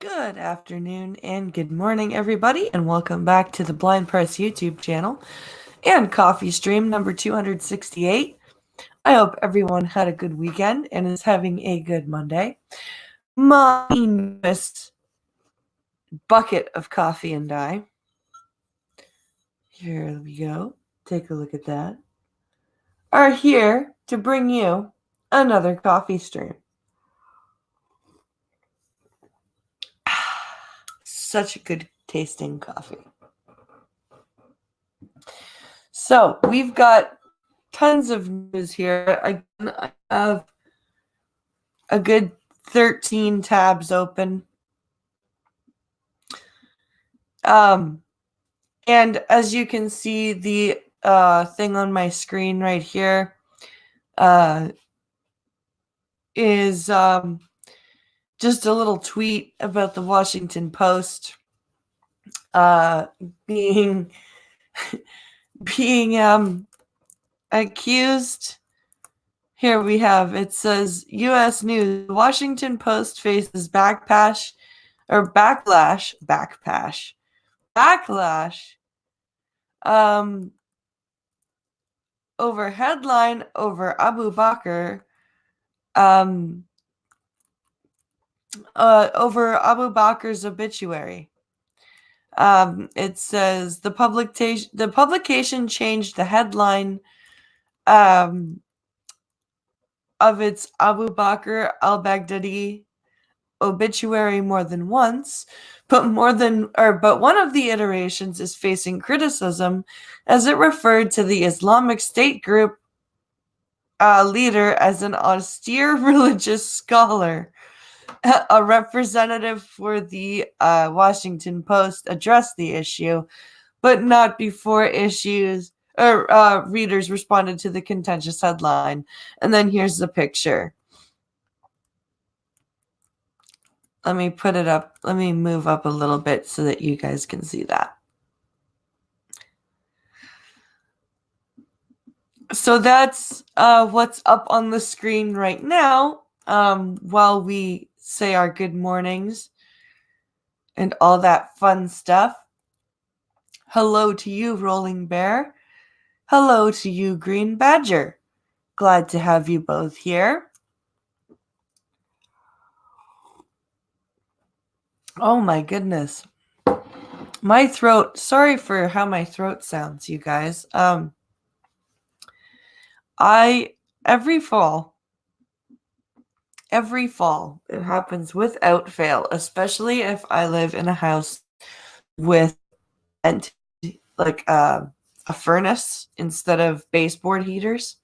Good afternoon and good morning, everybody, and welcome back to the Blind Press YouTube channel and CoffeeStream number 268. I hope everyone had a good weekend and is having a good Monday. My newest bucket of coffee and I. Here we go. Take a look at that. Are here to bring you another coffee stream. Such a good tasting coffee. So we've got tons of news here. Again, I have a good 13 tabs open. And as you can see, the thing on my screen right here is just a little tweet about the Washington Post being accused. Here we have, it says, U.S. News, Washington Post faces backlash over headline over Abu Bakr, over Abu Bakr's obituary. It says the publication changed the headline of its Abu Bakr al-Baghdadi obituary more than once, but one of the iterations is facing criticism as it referred to the Islamic State group leader as an austere religious scholar. A representative for the Washington Post addressed the issue, but not before readers responded to the contentious headline. And then here's the picture. Let me put it up. Let me move up a little bit so that you guys can see that. So that's what's up on the screen right now while we say our good mornings and all that fun stuff. Hello to you, Rolling Bear. Hello to you, Green Badger. Glad to have you both here. Oh my goodness. My throat, sorry for how my throat sounds, you guys. Every fall, it happens without fail, especially if I live in a house with a furnace instead of baseboard heaters.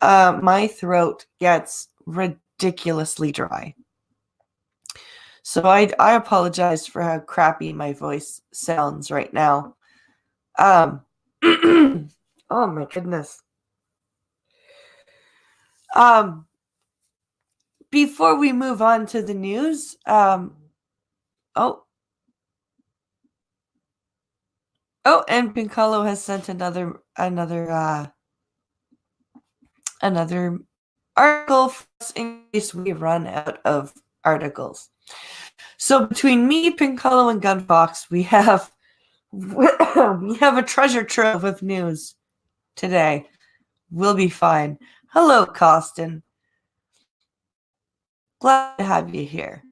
My throat gets ridiculously dry. So I apologize for how crappy my voice sounds right now. Oh my goodness. Before we move on to the news, and Pincolo has sent another article for us in case we run out of articles. So between me, Pincolo, and Gunfox, we have a treasure trove of news today. We'll be fine. Hello, Costin. Glad to have you here.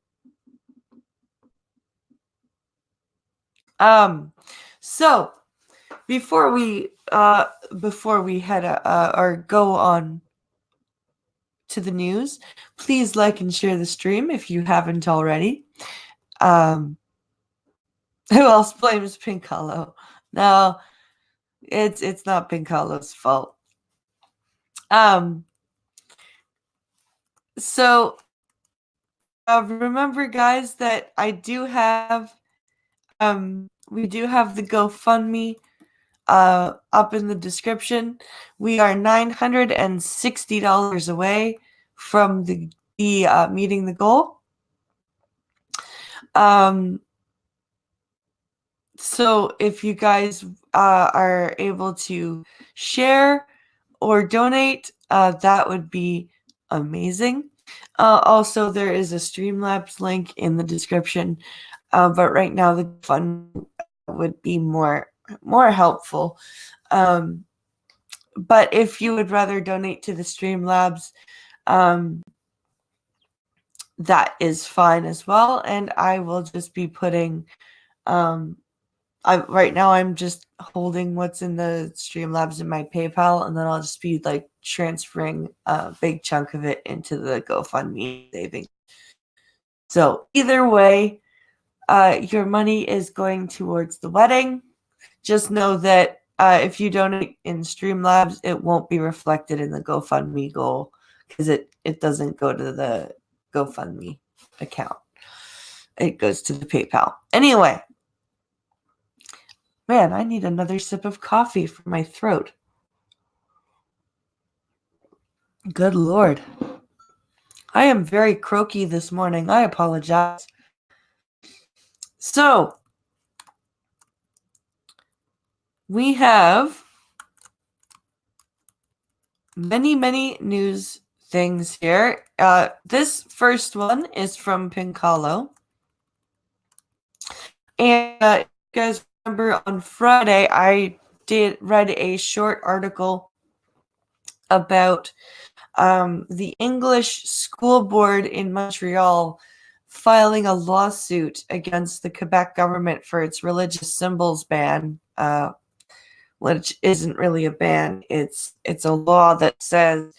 So before we head or go on to the news, please like and share the stream if you haven't already. Who else blames Pincolo? No, it's not Pincolo's fault. So remember, guys, that I do have we do have the GoFundMe up in the description. We are $960 away from the meeting the goal. So if you guys are able to share or donate, that would be amazing. Also, there is a Streamlabs link in the description, but right now the fund would be more helpful. But if you would rather donate to the Streamlabs, that is fine as well. And I will just be putting, right now I'm just holding what's in the Streamlabs in my PayPal, and then I'll just be like transferring a big chunk of it into the GoFundMe savings. So either way, your money is going towards the wedding. Just know that if you donate in Streamlabs, it won't be reflected in the GoFundMe goal because it doesn't go to the GoFundMe account. It goes to the PayPal. Anyway, man, I need another sip of coffee for my throat. Good Lord. I am very croaky this morning. I apologize. So, we have many news things here. This first one is from Pincalo. And you guys remember on Friday, I read a short article about the English school board in Montreal filing a lawsuit against the Quebec government for its religious symbols ban, which isn't really a ban. It's a law that says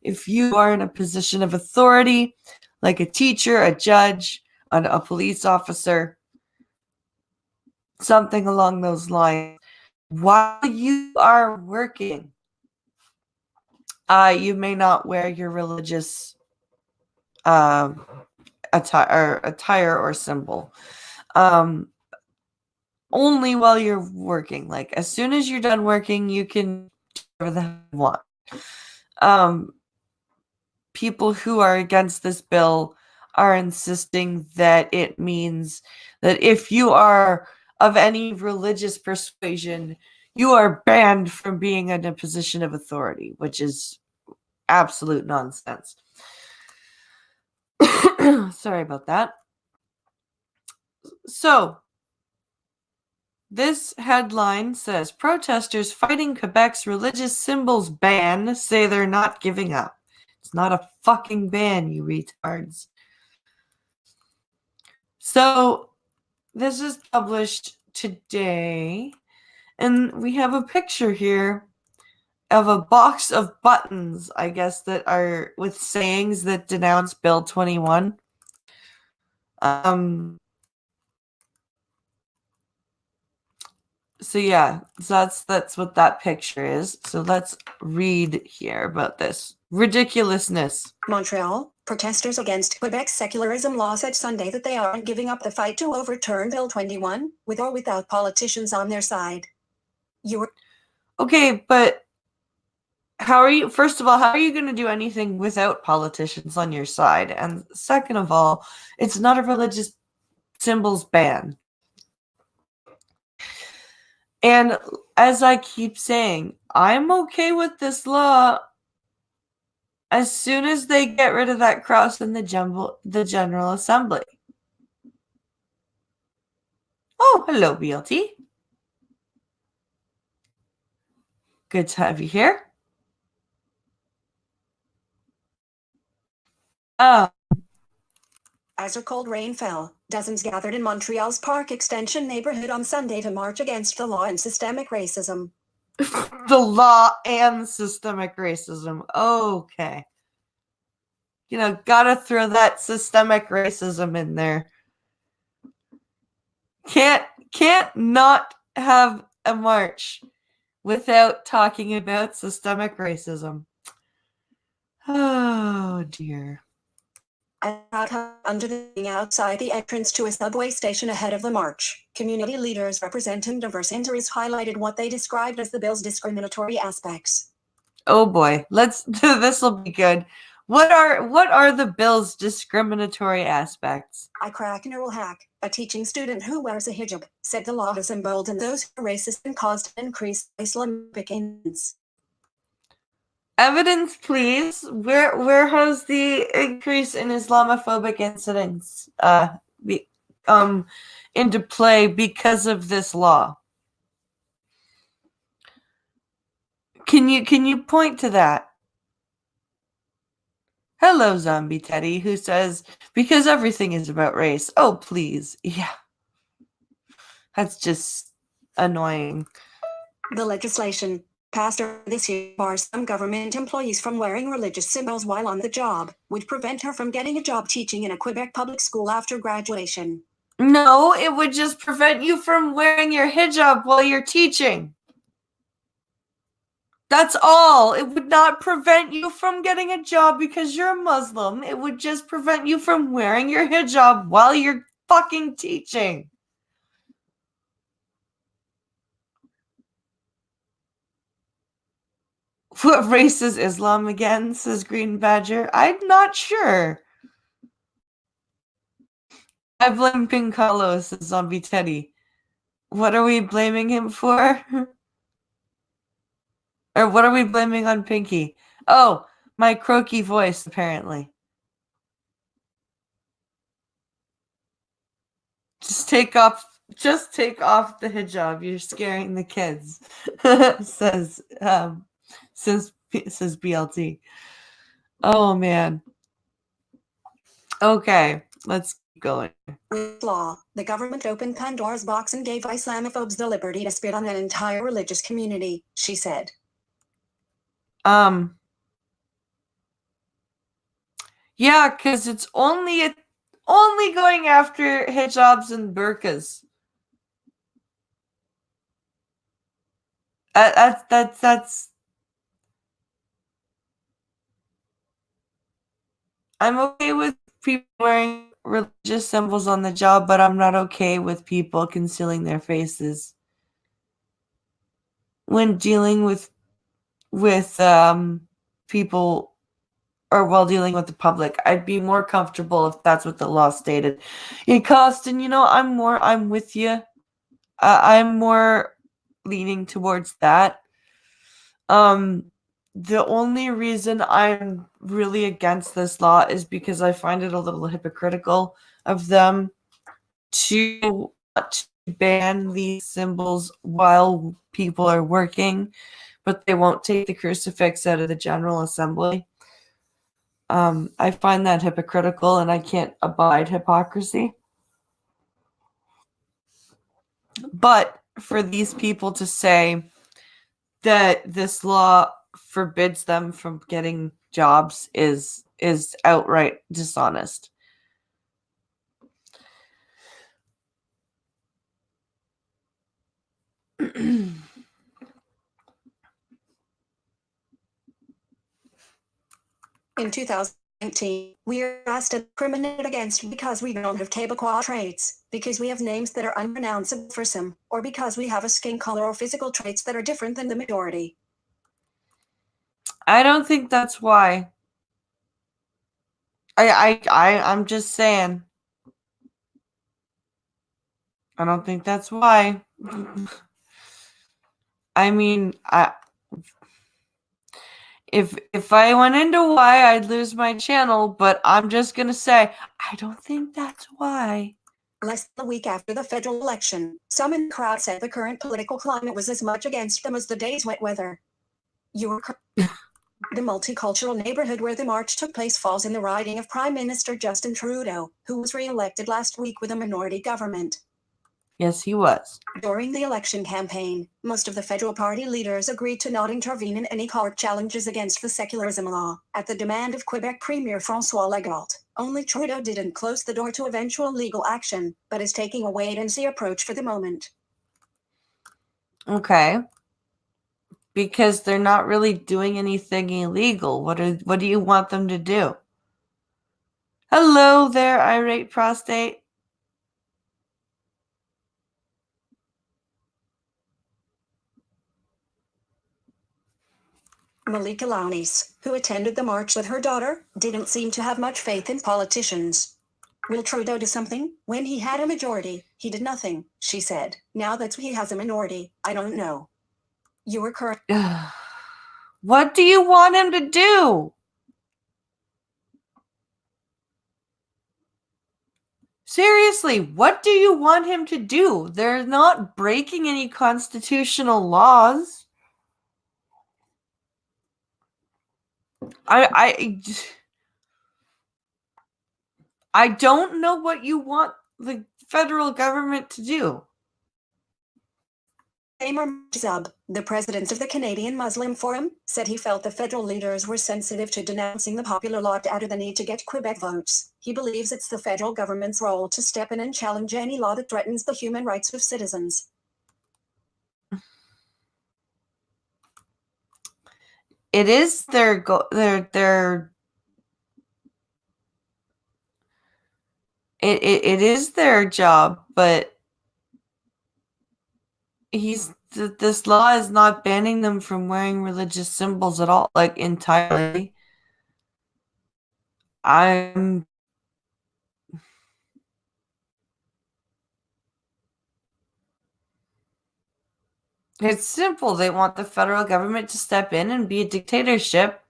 if you are in a position of authority, like a teacher, a judge, a police officer, something along those lines, while you are working, you may not wear your religious attire or symbol. Only while you're working. Like, as soon as you're done working, you can do whatever the hell you want. People who are against this bill are insisting that it means that if you are of any religious persuasion, you are banned from being in a position of authority, which is absolute nonsense. Sorry about that. So, this headline says, protesters fighting Quebec's religious symbols ban say they're not giving up. It's not a fucking ban, you retards. So, this is published today, and we have a picture here of a box of buttons, I guess, that are with sayings that denounce Bill 21. So yeah, so that's what that picture is. So let's read here about this ridiculousness. Montreal, protesters against Quebec's secularism law said Sunday that they aren't giving up the fight to overturn Bill 21, with or without politicians on their side. Okay, but how are you? First of all, how are you going to do anything without politicians on your side? And second of all, it's not a religious symbols ban. And as I keep saying, I'm okay with this law as soon as they get rid of that cross in the General Assembly. Oh, hello, BLT. Good to have you here. As a cold rain fell, dozens gathered in Montreal's Park Extension neighborhood on Sunday to march against the law and systemic racism. The law and systemic racism. Okay. You know, gotta throw that systemic racism in there. Can't not have a march without talking about systemic racism. Oh dear. Under the outside the entrance to a subway station ahead of the march, community leaders representing diverse interests highlighted what they described as the bill's discriminatory aspects. Oh boy, this will be good. What are the bill's discriminatory aspects? Ikrackner will hack, a teaching student who wears a hijab, said the law has emboldened those who are racist and caused an increased Islamic incidents. Evidence, please. Where has the increase in Islamophobic incidents into play because of this law? Can you point to that? Hello, Zombie Teddy, who says, because everything is about race. Oh, please. Yeah. That's just annoying. The legislation passed this year bars some government employees from wearing religious symbols while on the job, would prevent her from getting a job teaching in a Quebec public school after graduation. No, it would just prevent you from wearing your hijab while you're teaching. That's all. It would not prevent you from getting a job because you're a Muslim. It would just prevent you from wearing your hijab while you're fucking teaching. What race is Islam again, says Green Badger? I'm not sure. I blame Pink Hollow, says Zombie Teddy. What are we blaming him for? Or what are we blaming on Pinky? Oh, my croaky voice, apparently. Just take off the hijab. You're scaring the kids, says BLT. Oh man. Okay, let's keep going. With law, the government opened Pandora's box and gave Islamophobes the liberty to spit on an entire religious community, she said. Yeah, because it's only going after hijabs and burqas. That's. I'm okay with people wearing religious symbols on the job, but I'm not okay with people concealing their faces when dealing with people or while dealing with the public. I'd be more comfortable if that's what the law stated. Yeah, Costin, I'm with you. I'm more leaning towards that. The only reason I'm really against this law is because I find it a little hypocritical of them to ban these symbols while people are working, but they won't take the crucifix out of the General Assembly. I find that hypocritical, and I can't abide hypocrisy. But for these people to say that this law forbids them from getting jobs is outright dishonest. In 2019, we are asked to discriminate against because we don't have Quebecois traits, because we have names that are unpronounceable for some, or because we have a skin color or physical traits that are different than the majority. I don't think that's why. I'm just saying. I don't think that's why. I mean, if I went into why, I'd lose my channel, but I'm just gonna say I don't think that's why. Less than a week after the federal election, some in the crowd said the current political climate was as much against them as the day's wet weather. The multicultural neighborhood where the march took place falls in the riding of Prime Minister Justin Trudeau, who was re-elected last week with a minority government. Yes, he was. During the election campaign, most of the federal party leaders agreed to not intervene in any court challenges against the secularism law, at the demand of Quebec Premier François Legault. Only Trudeau didn't close the door to eventual legal action, but is taking a wait-and-see approach for the moment. Okay. Because they're not really doing anything illegal. What do you want them to do? Hello there, irate prostate. Malika Launis, who attended the march with her daughter, didn't seem to have much faith in politicians. Will Trudeau do something? When he had a majority, he did nothing, she said. Now that he has a minority, I don't know. You were correct. What do you want him to do? Seriously, what do you want him to do? They're not breaking any constitutional laws. I don't know what you want the federal government to do. Amar Zub, the president of the Canadian Muslim Forum, said he felt the federal leaders were sensitive to denouncing the popular law to add the need to get Quebec votes. He believes it's the federal government's role to step in and challenge any law that threatens the human rights of citizens. It is it is their job, but this law is not banning them from wearing religious symbols at all, like entirely. It's simple. They want the federal government to step in and be a dictatorship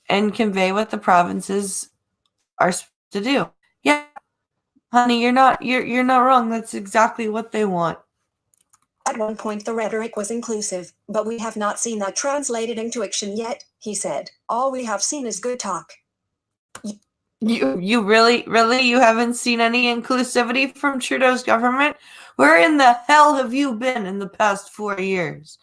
and convey what the provinces are supposed to do. Yeah, honey, you're not wrong. That's exactly what they want. At one point the rhetoric was inclusive, but we have not seen that translated into action yet, he said. All we have seen is good talk. You really you haven't seen any inclusivity from Trudeau's government? Where in the hell have you been in the past 4 years?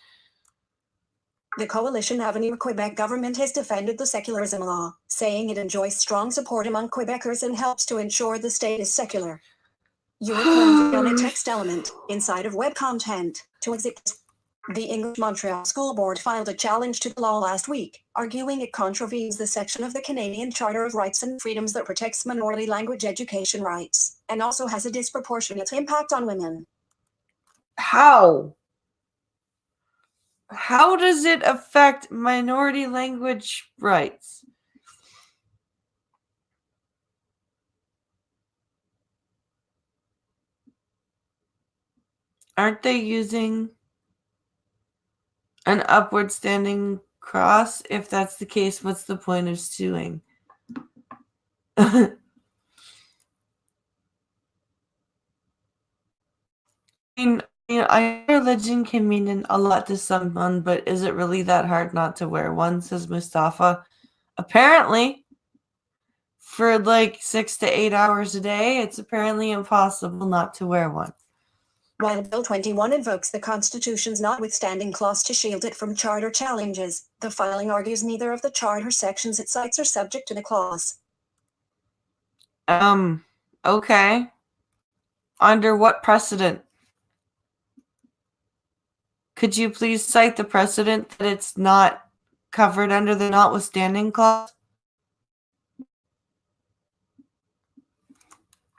The Coalition Avenir Quebec government has defended the secularism law, saying it enjoys strong support among Quebecers and helps to ensure the state is secular. You are currently on a text element inside of web content. To exit, the English Montreal School Board filed a challenge to the law last week, arguing it contravenes the section of the Canadian Charter of Rights and Freedoms that protects minority language education rights, and also has a disproportionate impact on women. How? How does it affect minority language rights? Aren't they using an upward standing cross? If that's the case, what's the point of suing? I mean, I know religion can mean a lot to someone, but is it really that hard not to wear one, says Mustafa. Apparently, for like 6 to 8 hours a day, it's apparently impossible not to wear one. While Bill 21 invokes the Constitution's notwithstanding clause to shield it from charter challenges, the filing argues neither of the charter sections it cites are subject to the clause. Okay. Under what precedent? Could you please cite the precedent that it's not covered under the notwithstanding clause?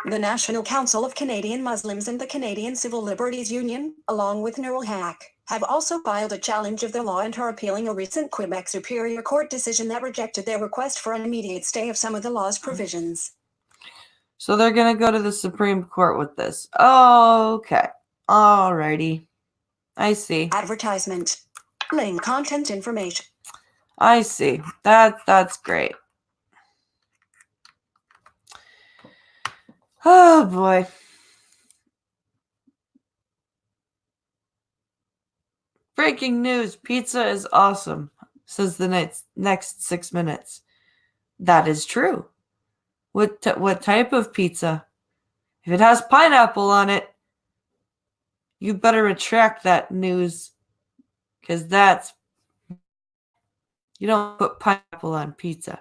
The National Council of Canadian Muslims and the Canadian Civil Liberties Union, along with Neural Hack, have also filed a challenge of the law and are appealing a recent Quebec Superior Court decision that rejected their request for an immediate stay of some of the law's provisions. So they're going to go to the Supreme Court with this. Okay. Alrighty. I see. Advertisement. Link content information. I see. That's great. Oh boy. Breaking news. Pizza is awesome, says the next 6 minutes. That is true. What type of pizza? If it has pineapple on it, you better retract that news, because you don't put pineapple on pizza.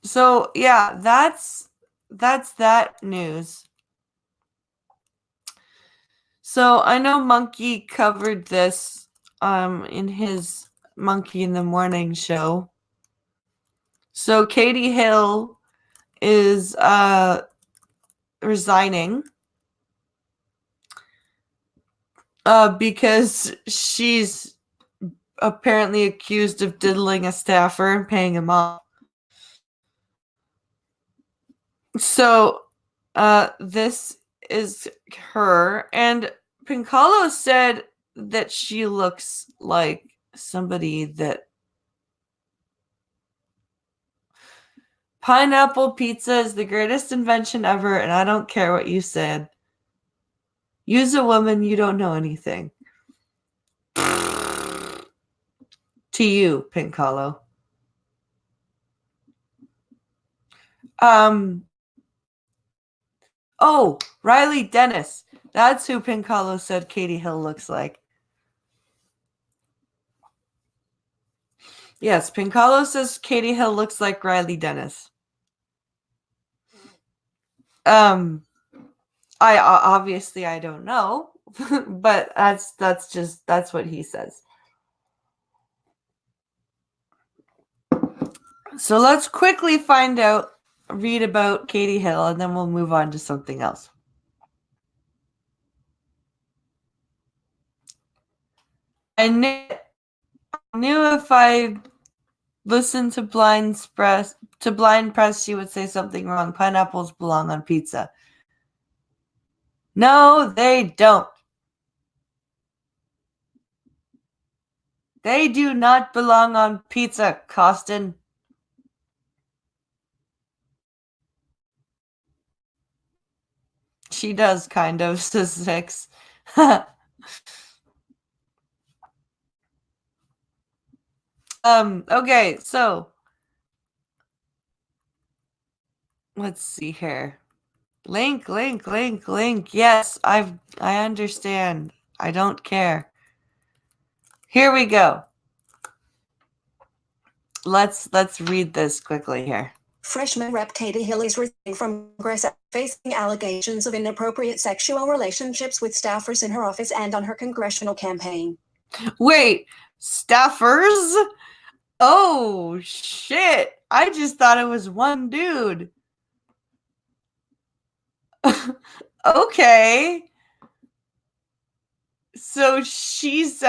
So yeah, that's that news. So I know Monkey covered this in his Monkey in the Morning show. So Katie Hill is resigning because she's apparently accused of diddling a staffer and paying him off. So this is her, and Pincalo said that she looks like somebody that pineapple pizza is the greatest invention ever, and I don't care what you said. Use a woman, you don't know anything. To you, Pincalo. Oh, Riley Dennis. That's who Pincalo said Katie Hill looks like. Yes, Pincalo says Katie Hill looks like Riley Dennis. I obviously I don't know, but that's what he says. So let's quickly read about Katie Hill, and then we'll move on to something else. I knew if I listened to blind press, she would say something wrong. Pineapples belong on pizza. No, they don't. They do not belong on pizza, Costin. She does, kind of, says Six. Okay, so let's see here. Link. Yes, I understand. I don't care. Here we go. Let's read this quickly here. Freshman Rep Katie Hill is resigning from Congress, facing allegations of inappropriate sexual relationships with staffers in her office and on her congressional campaign. Wait, staffers? Oh, shit. I just thought it was one dude. Okay. So she's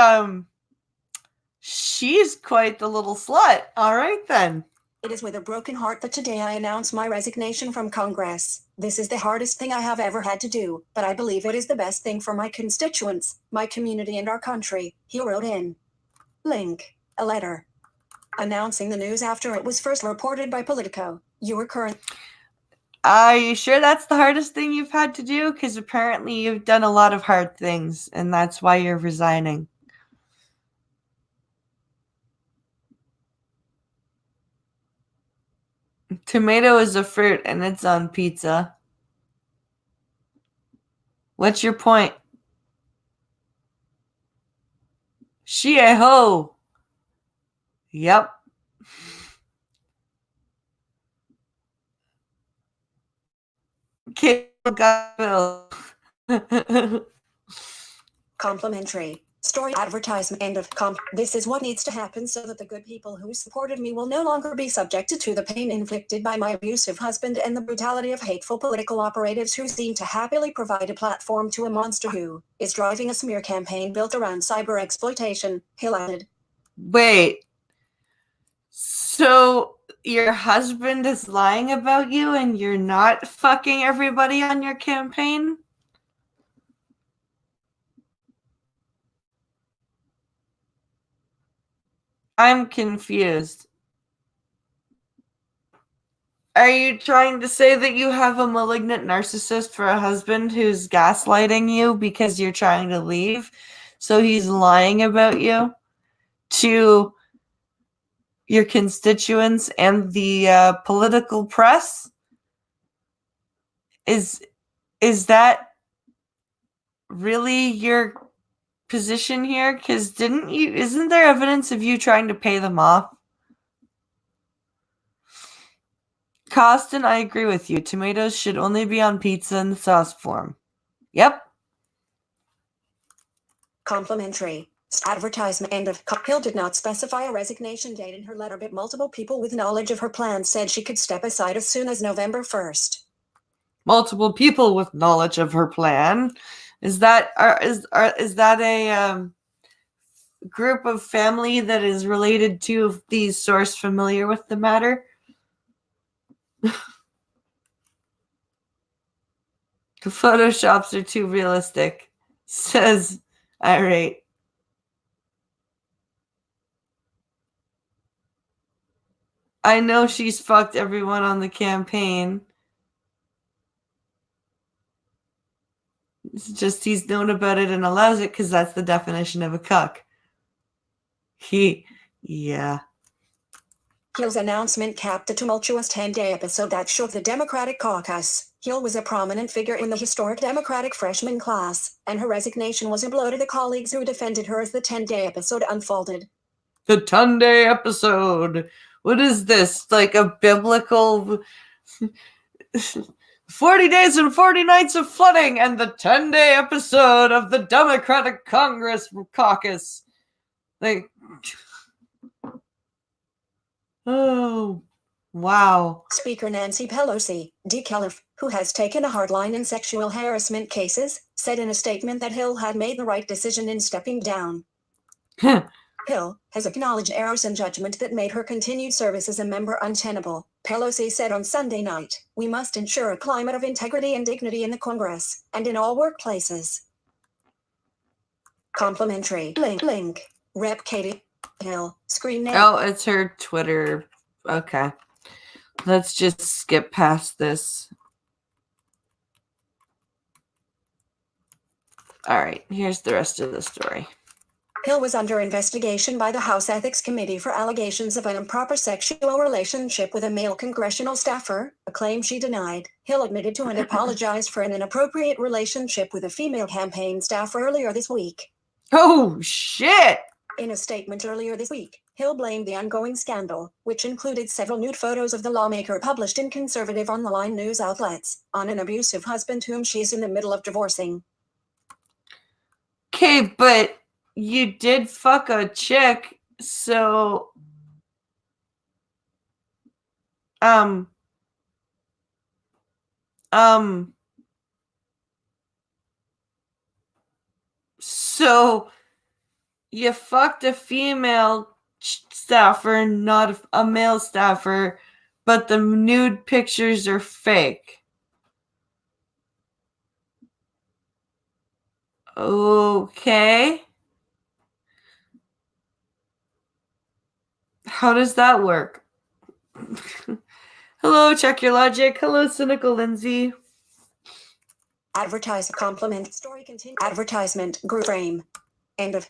quite the little slut. All right, then. It is with a broken heart that today I announce my resignation from Congress. This is the hardest thing I have ever had to do, but I believe it is the best thing for my constituents, my community, and our country, he wrote in Link, a letter. Announcing the news after it was first reported by Politico. Your current... Are you sure that's the hardest thing you've had to do? Because apparently you've done a lot of hard things, and that's why you're resigning. Tomato is a fruit, and it's on pizza. What's your point? She a hoe. Yep. Kid got Bill. Complimentary. Story advertisement end of This is what needs to happen so that the good people who supported me will no longer be subjected to the pain inflicted by my abusive husband and the brutality of hateful political operatives who seem to happily provide a platform to a monster who is driving a smear campaign built around cyber exploitation, Hill added. Wait. So your husband is lying about you and you're not fucking everybody on your campaign? I'm confused. Are you trying to say that you have a malignant narcissist for a husband who's gaslighting you because you're trying to leave? So he's lying about you to your constituents and the political press? Is that really your position here? Because isn't there evidence of you trying to pay them off? Costin, I agree with you. Tomatoes should only be on pizza in the sauce form. Yep. Complimentary. Advertisement end of Hill did not specify a resignation date in her letter, but multiple people with knowledge of her plan said she could step aside as soon as November 1st. Multiple people with knowledge of her plan. Is that a group of family that is related to the source familiar with the matter? The Photoshops are too realistic, says Irate. I know she's fucked everyone on the campaign. It's just he's known about it and allows it because that's the definition of a cuck. Yeah. Hill's announcement capped a tumultuous 10-day episode that shook the Democratic caucus. Hill was a prominent figure in the historic Democratic freshman class, and her resignation was a blow to the colleagues who defended her as the 10-day episode unfolded. The 10-day episode. What is this? Like a biblical 40 days and 40 nights of flooding and the 10-day episode of the Democratic Congress caucus. Like, oh, wow. Speaker Nancy Pelosi, DCALF, who has taken a hard line in sexual harassment cases, said in a statement that Hill had made the right decision in stepping down. Hill has acknowledged errors in judgment that made her continued service as a member untenable. Pelosi said on Sunday night, "We must ensure a climate of integrity and dignity in the Congress and in all workplaces." Complimentary link. Rep. Katie Hill. Screen name. Oh, it's her Twitter. Okay. Let's just skip past this. All right, here's the rest of the story. Hill was under investigation by the House Ethics Committee for allegations of an improper sexual relationship with a male congressional staffer, a claim she denied. Hill admitted to and apologized for an inappropriate relationship with a female campaign staffer earlier this week. Oh, shit! In a statement earlier this week, Hill blamed the ongoing scandal, which included several nude photos of the lawmaker published in conservative online news outlets, on an abusive husband whom she is in the middle of divorcing. Okay, but you did fuck a chick, so so you fucked a female staffer, not a male staffer, but the nude pictures are fake. Okay. How does that work? Hello, check your logic. Hello, cynical Lindsay. Compliment story continue. Advertisement group frame. End of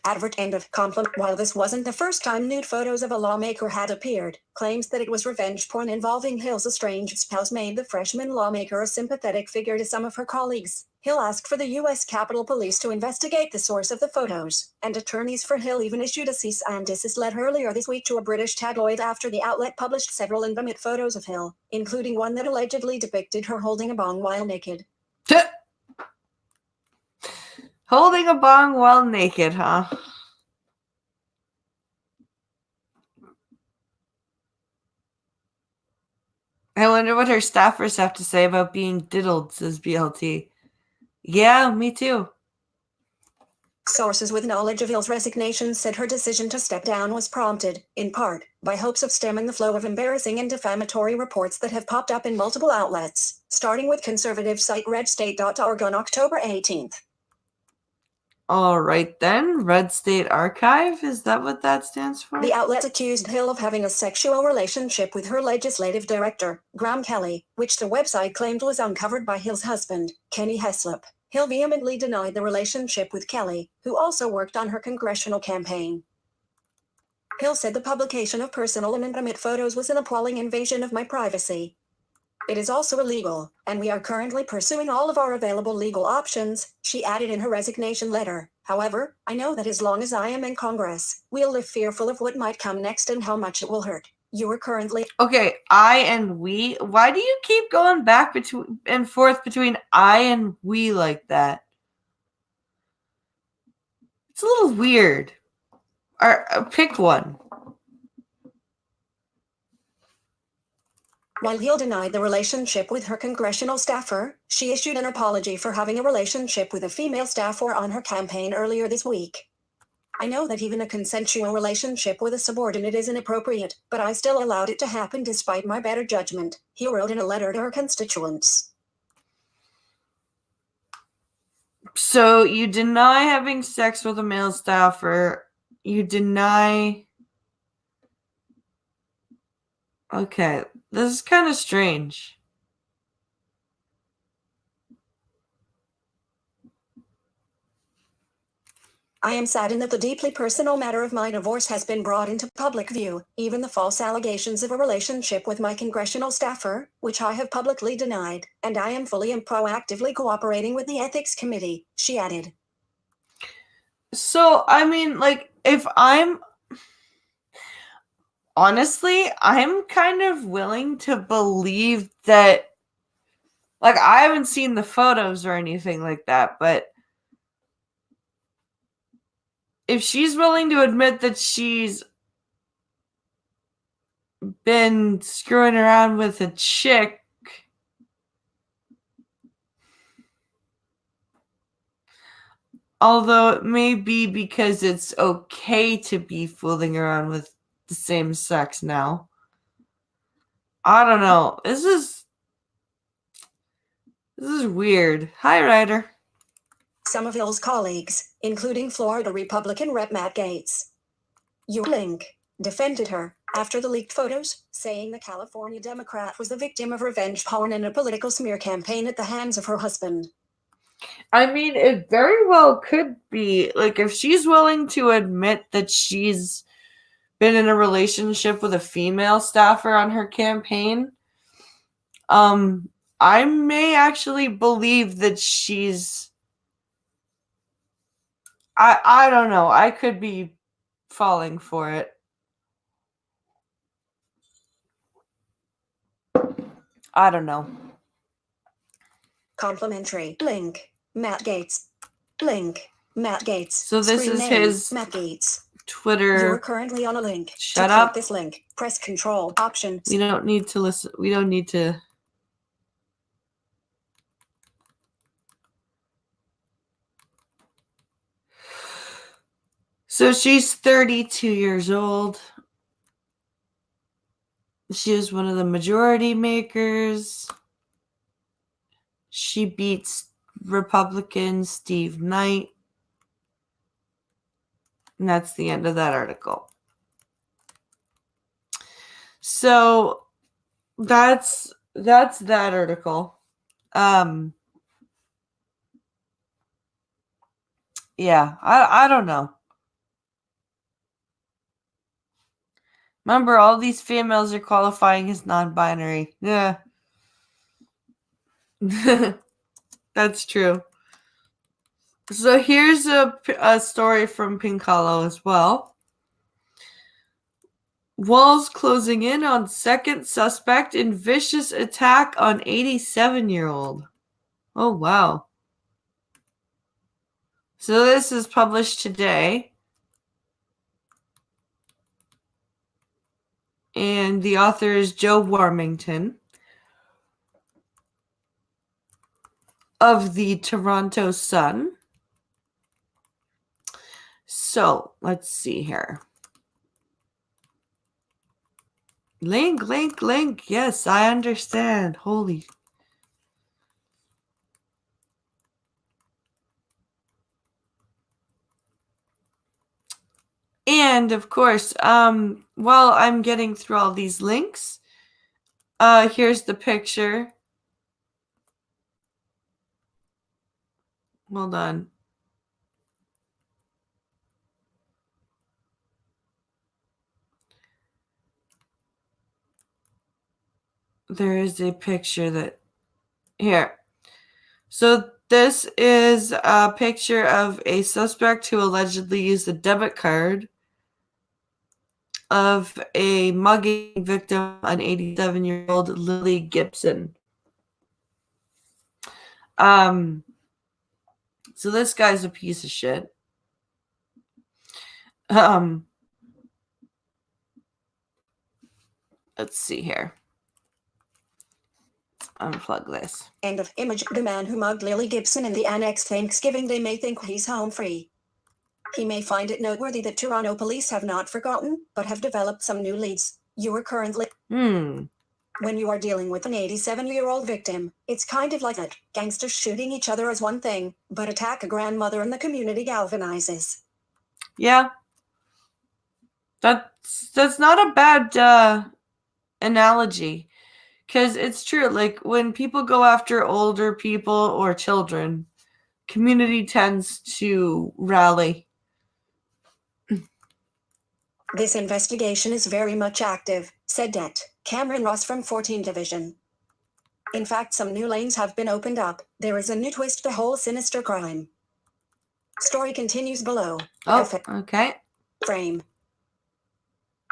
compliment. While this wasn't the first time nude photos of a lawmaker had appeared, claims that it was revenge porn involving Hill's estranged spouse made the freshman lawmaker a sympathetic figure to some of her colleagues. Hill asked for the U.S. Capitol Police to investigate the source of the photos, and attorneys for Hill even issued a cease and desist letter earlier this week to a British tabloid after the outlet published several intimate photos of Hill, including one that allegedly depicted her holding a bong while naked. Holding a bong while naked, huh? I wonder what her staffers have to say about being diddled, says BLT. Yeah, me too. Sources with knowledge of Hill's resignation said her decision to step down was prompted, in part, by hopes of stemming the flow of embarrassing and defamatory reports that have popped up in multiple outlets, starting with conservative site redstate.org on October 18th. All right then, Red State Archive, is that what that stands for? The outlet accused Hill of having a sexual relationship with her legislative director, Graham Kelly, which the website claimed was uncovered by Hill's husband, Kenny Heslop. Hill vehemently denied the relationship with Kelly, who also worked on her congressional campaign. Hill said the publication of personal and intimate photos was an appalling invasion of my privacy. It is also illegal, and we are currently pursuing all of our available legal options, she added in her resignation letter. However, I know that as long as I am in Congress, we'll live fearful of what might come next and how much it will hurt. You are currently... Okay, I and we. Why do you keep going back and forth between I and we like that? It's a little weird. Pick one. While Hill denied the relationship with her congressional staffer, she issued an apology for having a relationship with a female staffer on her campaign earlier this week. I know that even a consensual relationship with a subordinate is inappropriate, but I still allowed it to happen despite my better judgment, he wrote in a letter to her constituents. So you deny having sex with a male staffer. You deny... Okay, this is kind of strange. I am saddened that the deeply personal matter of my divorce has been brought into public view. Even the false allegations of a relationship with my congressional staffer, which I have publicly denied, and I am fully and proactively cooperating with the Ethics Committee, she added. So, I mean, like, if I'm... Honestly, I'm kind of willing to believe that... Like, I haven't seen the photos or anything like that, but if she's willing to admit that she's been screwing around with a chick, although it may be because it's okay to be fooling around with the same sex now. I don't know. This is weird. Hi, Ryder. Some of Hill's colleagues, including Florida Republican Rep. Matt Gaetz, Link, defended her after the leaked photos, saying the California Democrat was the victim of revenge porn and a political smear campaign at the hands of her husband. I mean, it very well could be. Like, if she's willing to admit that she's been in a relationship with a female staffer on her campaign, I may actually believe that she's... I don't know. I could be falling for it. I don't know. Complimentary link. Matt Gaetz. Link. Matt Gaetz. So this Screen is name, his Matt Gaetz. Twitter. You're currently on a link. Shut to up. click this link, press Control Option. We don't need to listen. We don't need to. So she's 32 years old. She is one of the majority makers. She beats Republican Steve Knight. And that's the end of that article. So that's that article. Yeah, I don't know. Remember, all these females are qualifying as non-binary. Yeah. That's true. So here's a story from Pink Hollow as well. Walls closing in on second suspect in vicious attack on 87-year-old. Oh, wow. So this is published today. And the author is Joe Warmington of the Toronto Sun. So, let's see here. Link. Yes, I understand. Holy. And, of course, while I'm getting through all these links, here's the picture. Hold on. There is a picture that... Here. So this is a picture of a suspect who allegedly used a debit card of a mugging victim, an 87-year-old Lily Gibson. So this guy's a piece of shit. Let's see here. Unplug this. End of image. The man who mugged Lily Gibson in the Annex Thanksgiving Day may think he's home free. He may find it noteworthy that Toronto police have not forgotten, but have developed some new leads. You are currently... When you are dealing with an 87-year-old victim, it's kind of like that. Gangsters shooting each other is one thing, but attack a grandmother in the community galvanizes. Yeah. That's not a bad analogy, because it's true. Like, when people go after older people or children, community tends to rally. This investigation is very much active, said Det. Cameron Ross from 14 Division. In fact, some new lanes have been opened up. There is a new twist to the whole sinister crime. Story continues below. Oh, okay. Frame.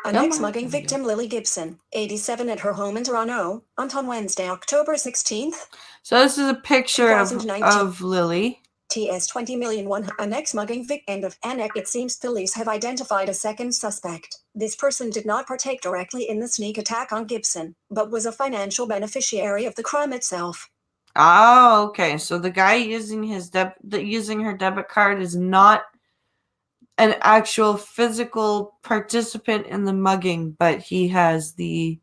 A Come next on. mugging victim, Lily Gibson, 87, at her home in Toronto, on Wednesday, October 16th. So this is a picture of 2019. Lily. TS 20 million one. A next mugging end of Anek. It seems police have identified a second suspect. This person did not partake directly in the sneak attack on Gibson, but was a financial beneficiary of the crime itself. Oh, okay. So the guy using using her debit card is not an actual physical participant in the mugging, but he has the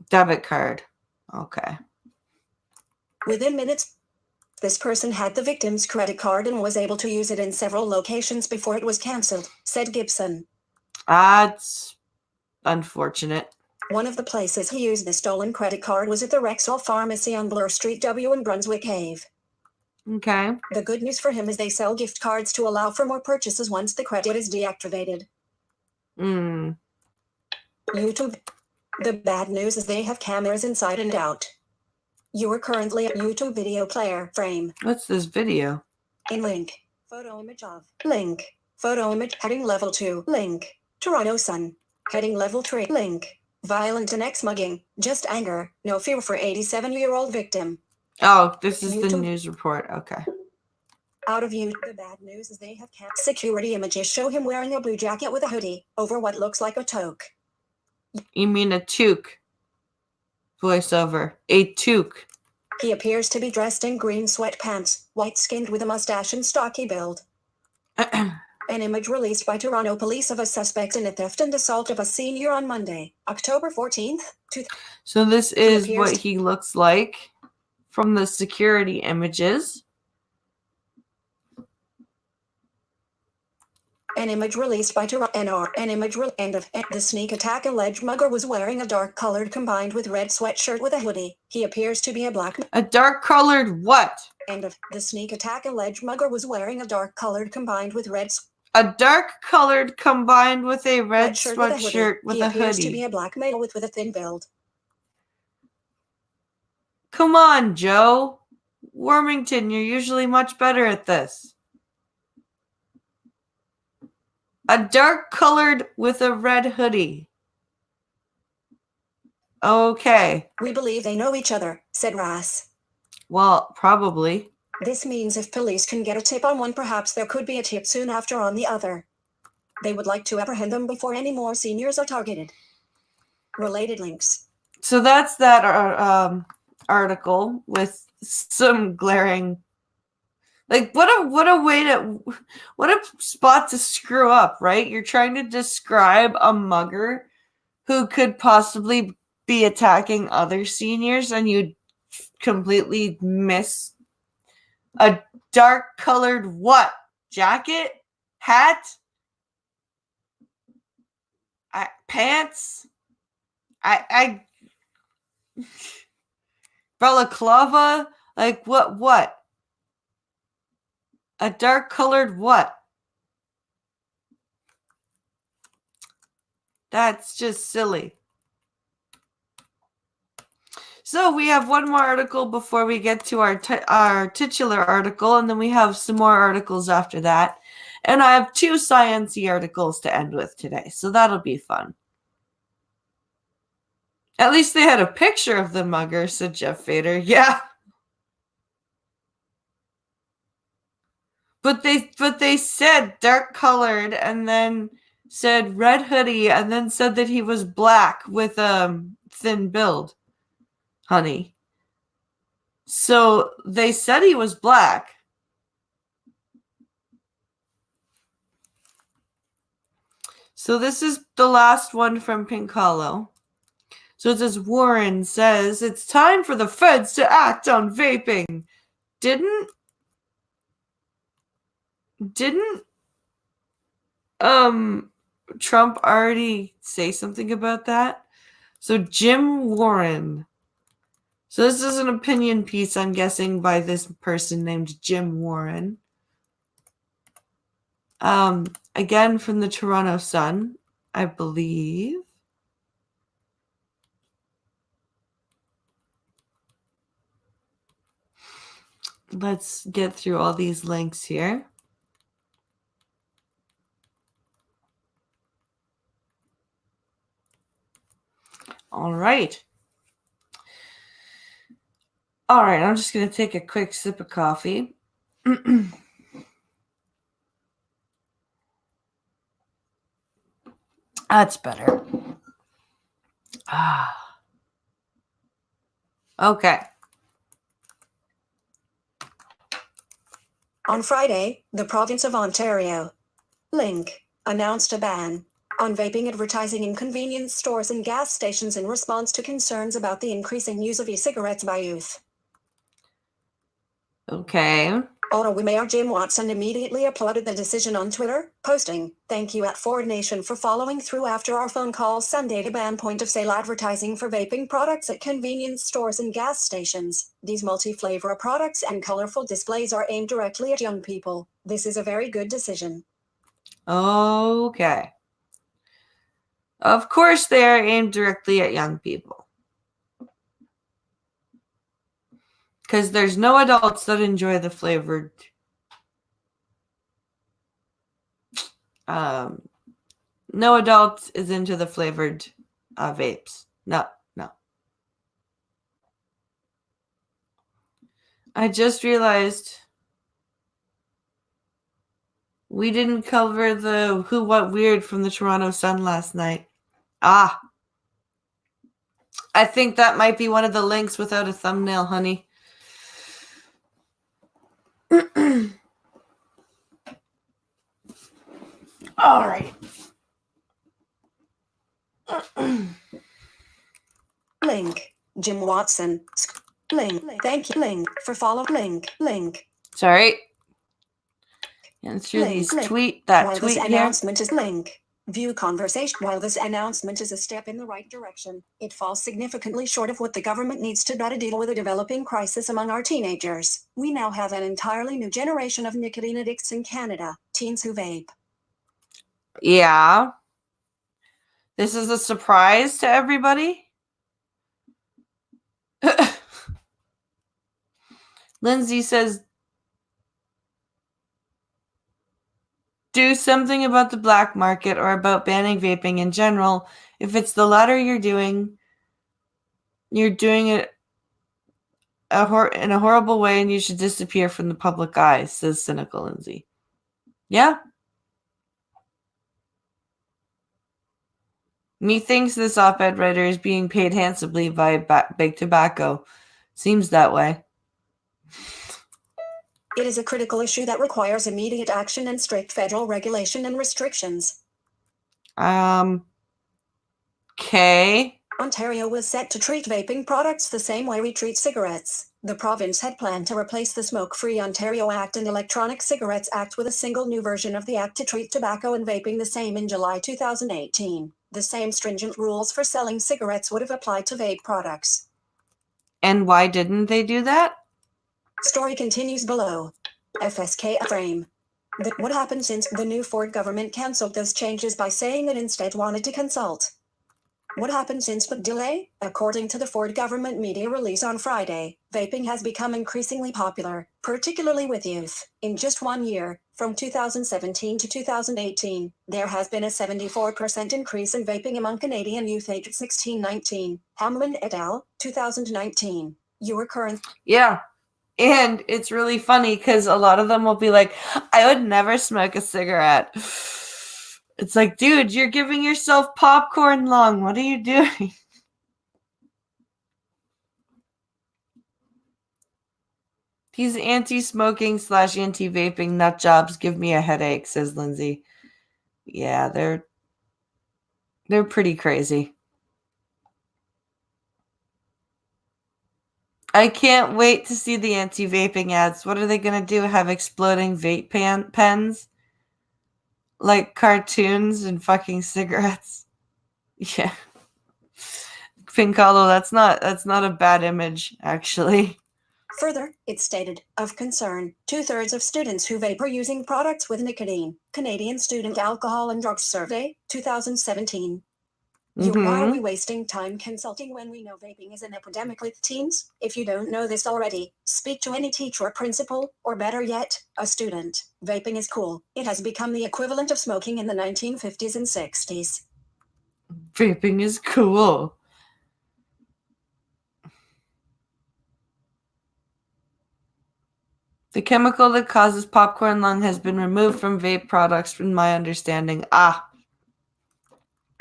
debit card. Okay. Within minutes, this person had the victim's credit card and was able to use it in several locations before it was cancelled, said Gibson. That's unfortunate. One of the places he used the stolen credit card was at the Rexall Pharmacy on Bloor Street W in Brunswick Ave. Okay. The good news for him is they sell gift cards to allow for more purchases once the credit is deactivated. YouTube. The bad news is they have cameras inside and out. You are currently at YouTube video player frame. What's this video? In link. Photo image of. Link. Photo image heading level 2. Link. Toronto Sun. Heading level 3. Link. Violent and ex-mugging. Just anger. No fear for 87-year-old victim. Oh, this is the news report. Okay. Out of YouTube. The bad news is they have security images show him wearing a blue jacket with a hoodie over what looks like a toque. You mean a toque? Voiceover. A toque. He appears to be dressed in green sweatpants, white-skinned with a mustache and stocky build. An image released by Toronto police of a suspect in a theft and assault of a senior on Monday, October 14th. So this is what he looks like from the security images. An image released by Toronto. An image end of the sneak attack. Alleged mugger was wearing a dark-colored combined with red sweatshirt with a hoodie. He appears to be a black. A dark-colored what? End of the sneak attack. Alleged mugger was wearing a dark-colored combined with red. A dark-colored combined with a red sweatshirt with a hoodie. He appears to be a black male with a thin build. Come on, Joe. Wormington, you're usually much better at this. A dark-colored with a red hoodie. Okay. We believe they know each other, said Rass. Well, probably. This means if police can get a tip on one, perhaps there could be a tip soon after on the other. They would like to apprehend them before any more seniors are targeted. Related links. So that's that article with some glaring. Like, what a spot to screw up, right? You're trying to describe a mugger who could possibly be attacking other seniors, and you completely miss a dark-colored what? Jacket? Hat? Pants? Balaclava? Like, what? A dark-colored what? That's just silly. So we have one more article before we get to our titular article, and then we have some more articles after that. And I have 2 science-y articles to end with today, so that'll be fun. At least they had a picture of the mugger, said Jeff Fader. Yeah. But they said dark-colored, and then said red hoodie, and then said that he was black with a thin build. Honey. So they said he was black. So this is the last one from Pink Hollow. So it says, Warren says it's time for the feds to act on vaping. Didn't Trump already say something about that? So Jim Warren. So this is an opinion piece, I'm guessing, by this person named Jim Warren. Again from the Toronto Sun, I believe. Let's get through all these links here. All right. All right, I'm just going to take a quick sip of coffee. That's better. Okay. On Friday, the province of Ontario, Link, announced a ban on vaping advertising in convenience stores and gas stations in response to concerns about the increasing use of e-cigarettes by youth. Okay. Ottawa Mayor Jim Watson immediately applauded the decision on Twitter, posting, "Thank you at Ford Nation for following through after our phone call Sunday to ban point-of-sale advertising for vaping products at convenience stores and gas stations. These multi-flavor products and colorful displays are aimed directly at young people. This is a very good decision." Okay. Of course they are aimed directly at young people. Because there's no adults that enjoy the flavored no adult is into the flavored vapes. No. I just realized we didn't cover the Who What Weird from the Toronto Sun last night. I think that might be one of the links without a thumbnail, honey. All right. Link. Jim Watson. Link. Thank you. Link. For follow. Link. Sorry. And through these tweet While tweet this here. announcement is link. View conversation. While this announcement is a step in the right direction, it falls significantly short of what the government needs to do to deal with a developing crisis among our teenagers. We now have an entirely new generation of nicotine addicts in Canada, teens who vape. Yeah. This is a surprise to everybody. Lindsay says, do something about the black market or about banning vaping in general. If it's the latter you're doing it in a horrible way and you should disappear from the public eye, says cynical Lindsay. Yeah. Methinks this op-ed writer is being paid handsomely by Big Tobacco. Seems that way. It is a critical issue that requires immediate action and strict federal regulation and restrictions. Okay. Ontario was set to treat vaping products the same way we treat cigarettes. The province had planned to replace the Smoke-Free Ontario Act and Electronic Cigarettes Act with a single new version of the act to treat tobacco and vaping the same in July 2018. The same stringent rules for selling cigarettes would have applied to vape products. And why didn't they do that? Story continues below. FSK frame. What happened since the new Ford government cancelled those changes by saying it instead wanted to consult? What happened since the delay? According to the Ford government media release on Friday, vaping has become increasingly popular, particularly with youth. In just 1 year, from 2017 to 2018, there has been a 74% increase in vaping among Canadian youth aged 16-19. Hamlin et al., 2019. Your current... Yeah. And it's really funny because a lot of them will be like, I would never smoke a cigarette. It's like, dude, you're giving yourself popcorn lung. What are you doing? These anti-smoking / anti-vaping nut jobs give me a headache, says Lindsay. Yeah, they're They're pretty crazy. I can't wait to see the anti-vaping ads. What are they going to do? Have exploding vape pens? Like cartoons and fucking cigarettes? Yeah. Pinkalo, that's not a bad image, actually. Further, it stated, of concern, 2/3 of students who vape are using products with nicotine. Canadian Student Alcohol and Drugs Survey, 2017. Why are we wasting time consulting when we know vaping is an epidemic with teens? If you don't know this already, speak to any teacher or principal, or better yet, a student. Vaping is cool. It has become the equivalent of smoking in the 1950s and 60s. Vaping is cool. The chemical that causes popcorn lung has been removed from vape products, from my understanding.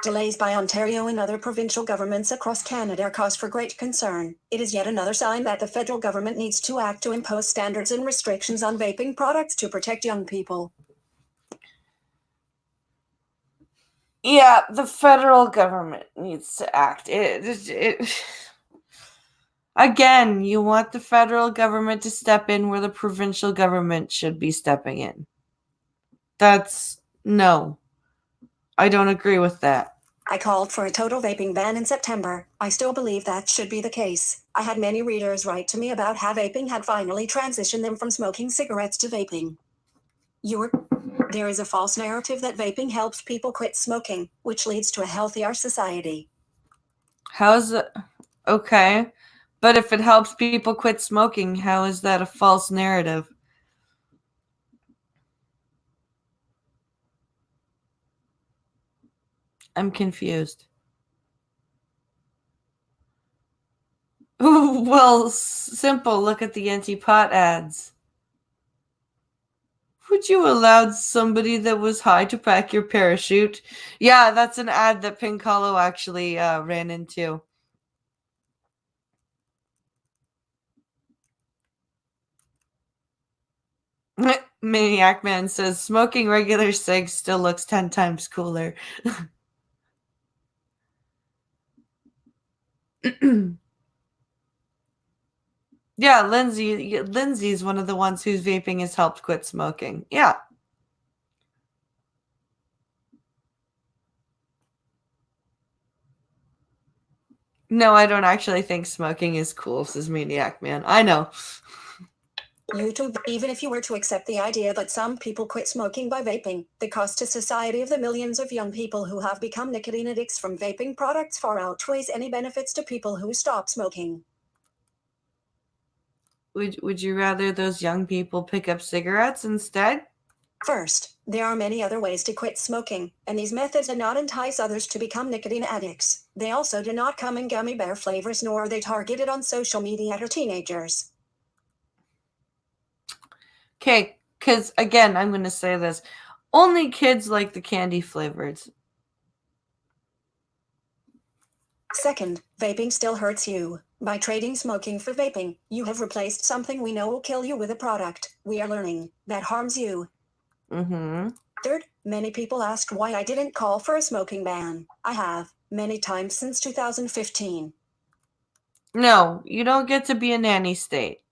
Delays by Ontario and other provincial governments across Canada are cause for great concern. It is yet another sign that the federal government needs to act to impose standards and restrictions on vaping products to protect young people. Yeah, the federal government needs to act. Again, you want the federal government to step in where the provincial government should be stepping in. No. I don't agree with that. I called for a total vaping ban in September. I still believe that should be the case. I had many readers write to me about how vaping had finally transitioned them from smoking cigarettes to vaping. There is a false narrative that vaping helps people quit smoking, which leads to a healthier society. How is it? Okay. But if it helps people quit smoking, how is that a false narrative? I'm confused. Well, simple. Look at the anti-pot ads. Would you allow somebody that was high to pack your parachute? Yeah, that's an ad that Pinkalo actually ran into. Maniac Man says, smoking regular cigs still looks 10 times cooler. Yeah, Lindsay's one of the ones whose vaping has helped quit smoking. Yeah. No, I don't actually think smoking is cool, says Maniac Man. I know. YouTube, even if you were to accept the idea that some people quit smoking by vaping, the cost to society of the millions of young people who have become nicotine addicts from vaping products far outweighs any benefits to people who stop smoking. Would you rather those young people pick up cigarettes instead? First, there are many other ways to quit smoking, and these methods do not entice others to become nicotine addicts. They also do not come in gummy bear flavors, nor are they targeted on social media or teenagers. Okay, because again, I'm going to say this. Only kids like the candy flavors. Second, vaping still hurts you. By trading smoking for vaping, you have replaced something we know will kill you with a product we are learning that harms you. Third, many people asked why I didn't call for a smoking ban. I have, many times since 2015. No, you don't get to be a nanny state.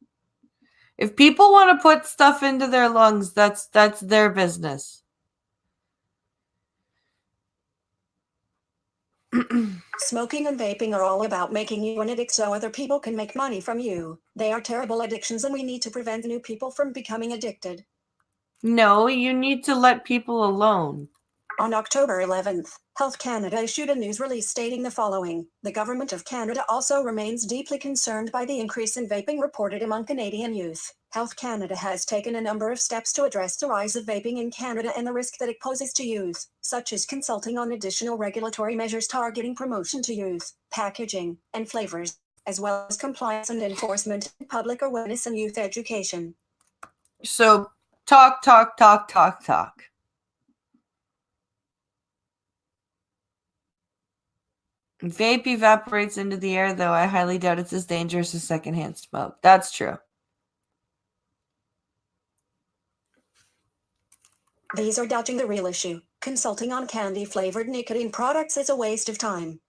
If people want to put stuff into their lungs, that's their business. Smoking and vaping are all about making you an addict so other people can make money from you. They are terrible addictions and we need to prevent new people from becoming addicted. No, you need to let people alone. On October 11th, Health Canada issued a news release stating the following. The Government of Canada also remains deeply concerned by the increase in vaping reported among Canadian youth. Health Canada has taken a number of steps to address the rise of vaping in Canada and the risk that it poses to youth, such as consulting on additional regulatory measures targeting promotion to youth, packaging, and flavors, as well as compliance and enforcement, public awareness and youth education. So, talk. Vape evaporates into the air, though I highly doubt it's as dangerous as secondhand smoke. That's true. These are dodging the real issue. Consulting on candy-flavored nicotine products is a waste of time.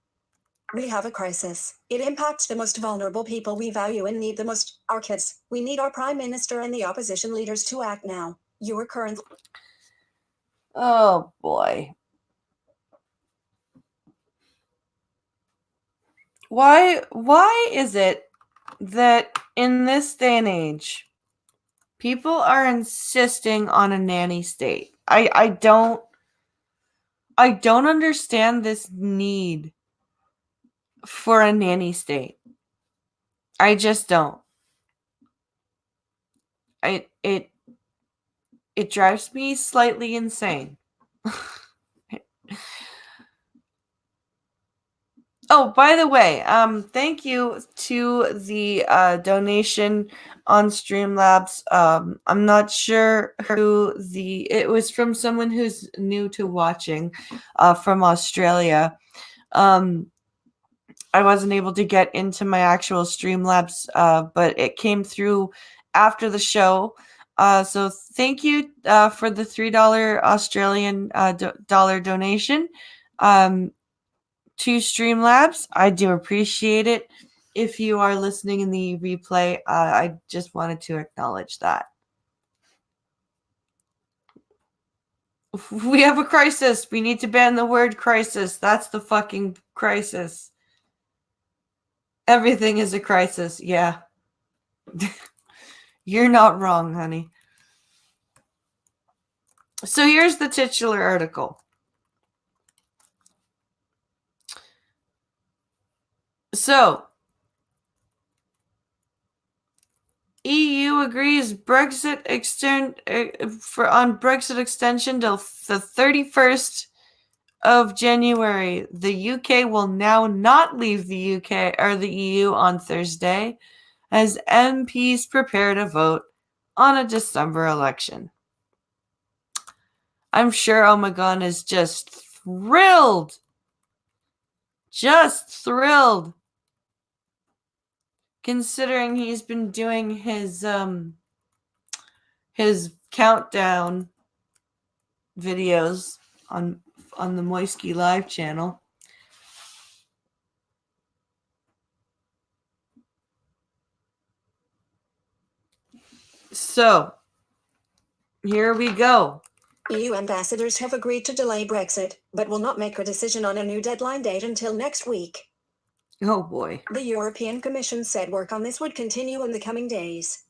We have a crisis. It impacts the most vulnerable people we value and need the most, our kids. We need our Prime Minister and the opposition leaders to act now. You are currently... Oh, boy. Why is it that in this day and age, people are insisting on a nanny state? I don't understand this need for a nanny state. I just don't. It drives me slightly insane. Oh, by the way, thank you to the donation on Streamlabs. I'm not sure who it was from someone who's new to watching, from Australia. I wasn't able to get into my actual Streamlabs, but it came through after the show. So thank you for the $3 Australian dollar donation. To Streamlabs. I do appreciate it. If you are listening in the replay, I just wanted to acknowledge that. We have a crisis. We need to ban the word crisis. That's the fucking crisis. Everything is a crisis. Yeah. You're not wrong, honey. So here's the titular article. So, EU agrees Brexit on Brexit extension till the 31st of January. The UK will now not leave the UK or the EU on Thursday as MPs prepare to vote on a December election. I'm sure Omegon is just thrilled. Just thrilled. Considering he's been doing his countdown videos on the Moisky Live channel. So, here we go. EU ambassadors have agreed to delay Brexit, but will not make a decision on a new deadline date until next week. Oh boy. The European Commission said work on this would continue in the coming days.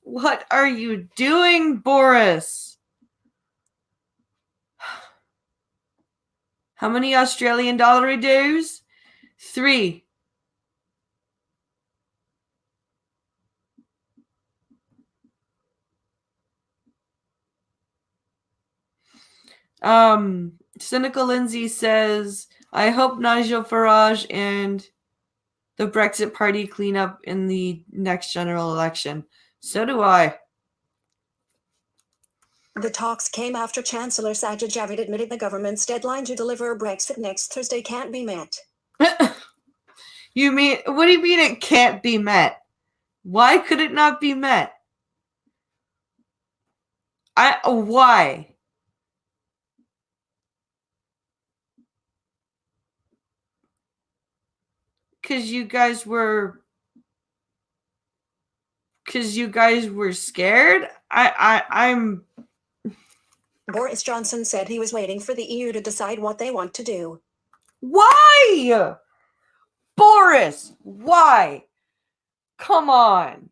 What are you doing, Boris? How many Australian dollar dues? 3. Cynical Lindsay says, I hope Nigel Farage and the Brexit party clean up in the next general election. So do I. The talks came after Chancellor Sajid Javid admitted the government's deadline to deliver Brexit next Thursday can't be met. What do you mean it can't be met? Why could it not be met? Why? Because you guys were scared? I'm... Boris Johnson said he was waiting for the EU to decide what they want to do. Why? Boris, why? Come on.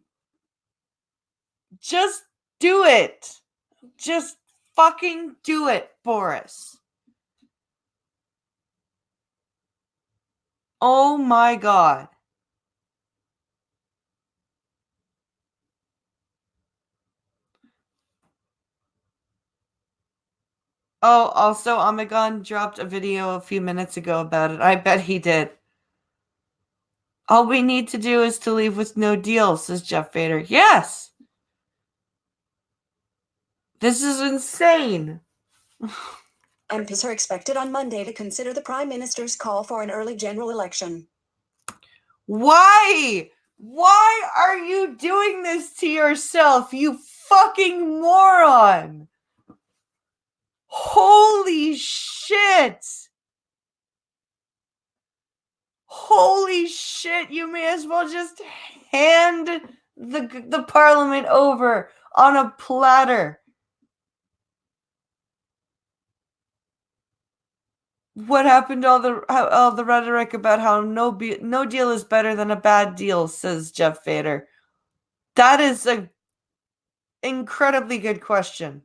Just do it. Just fucking do it, Boris. Oh my God. Oh, also, Omegon dropped a video a few minutes ago about it. I bet he did. All we need to do is to leave with no deal, says Jeff Vader. Yes! This is insane. MPs are expected on Monday to consider the Prime Minister's call for an early general election. Why? Why are you doing this to yourself, you fucking moron? Holy shit! Holy shit, you may as well just hand the parliament over on a platter. What happened to all the rhetoric about how no deal is better than a bad deal, says Jeff Vader. That is an incredibly good question.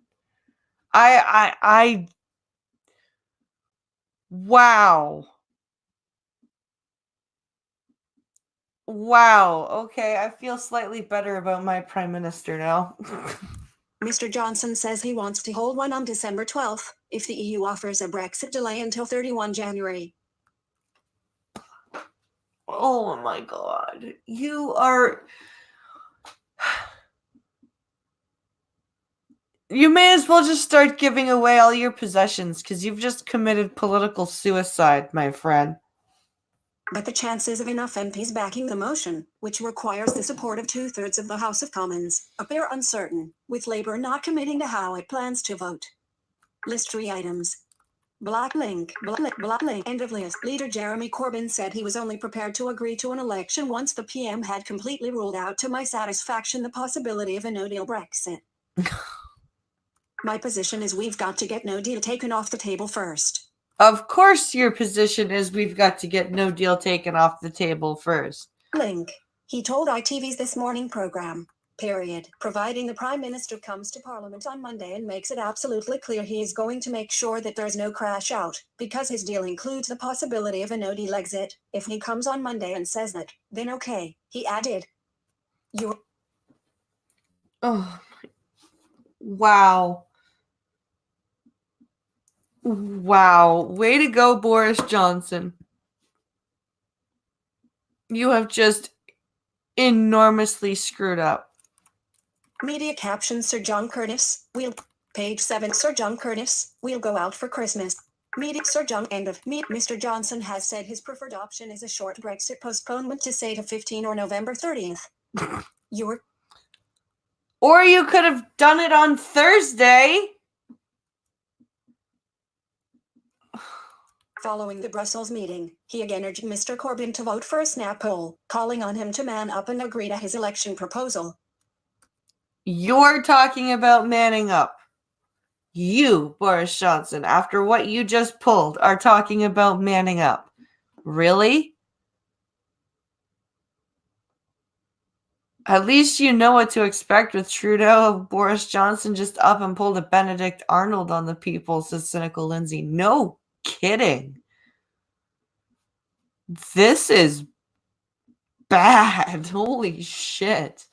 Wow. Wow. Okay, I feel slightly better about my prime minister now. Mr. Johnson says he wants to hold one on December 12th, if the EU offers a Brexit delay until 31 January. Oh my god. You may as well just start giving away all your possessions, because you've just committed political suicide, my friend. But the chances of enough MPs backing the motion, which requires the support of 2/3 of the House of Commons, appear uncertain, with Labour not committing to how it plans to vote. List 3 items. Black link, end of list. Leader Jeremy Corbyn said he was only prepared to agree to an election once the PM had completely ruled out to my satisfaction the possibility of a no-deal Brexit. My position is we've got to get no deal taken off the table first. Of course your position is we've got to get no deal taken off the table first. Link. He told ITV's This Morning programme. Period. Providing the Prime Minister comes to Parliament on Monday and makes it absolutely clear he is going to make sure that there's no crash out, because his deal includes the possibility of a no-deal exit. If he comes on Monday and says that, then okay, he added. Oh, wow. Wow. Way to go, Boris Johnson. You have just enormously screwed up. Media caption Sir John Curtis, page 7 Sir John Curtis, we'll go out for Christmas. Media Sir John end of meet Mr. Johnson has said his preferred option is a short Brexit postponement to say to 15 or November 30th. Or you could have done it on Thursday. Following the Brussels meeting, he again urged Mr. Corbyn to vote for a snap poll, calling on him to man up and agree to his election proposal. You're talking about manning up. You, Boris Johnson, after what you just pulled, are talking about manning up. Really? At least you know what to expect with Trudeau. Boris Johnson just up and pulled a Benedict Arnold on the people, says cynical Lindsay. No kidding. This is bad. Holy shit.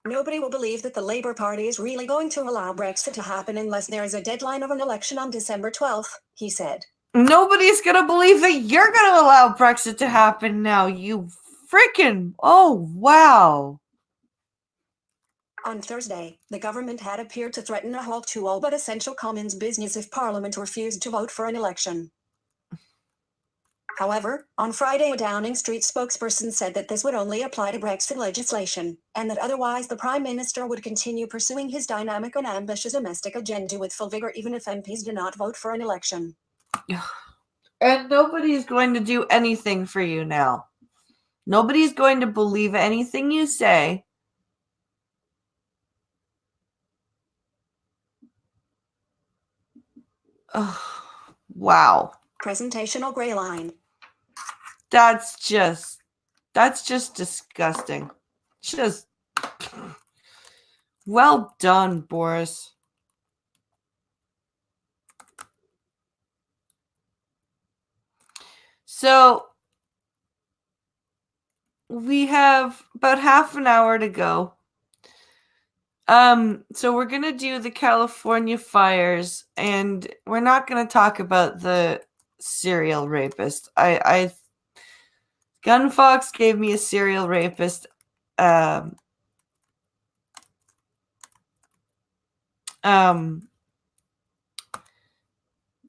Nobody will believe that the Labour Party is really going to allow Brexit to happen unless there is a deadline of an election on December 12th, he said. Nobody's going to believe that you're going to allow Brexit to happen now, you freaking... Oh, wow. On Thursday, the government had appeared to threaten a halt to all but essential Commons business if Parliament refused to vote for an election. However, on Friday a Downing Street spokesperson said that this would only apply to Brexit legislation, and that otherwise the Prime Minister would continue pursuing his dynamic and ambitious domestic agenda with full vigour even if MPs do not vote for an election. And nobody's going to do anything for you now. Nobody's going to believe anything you say. Oh, wow. Presentational grey line. That's just disgusting. Just well done, Boris. So we have about half an hour to go. So we're gonna do the California fires, and we're not gonna talk about the serial rapist. Gunfox gave me a serial rapist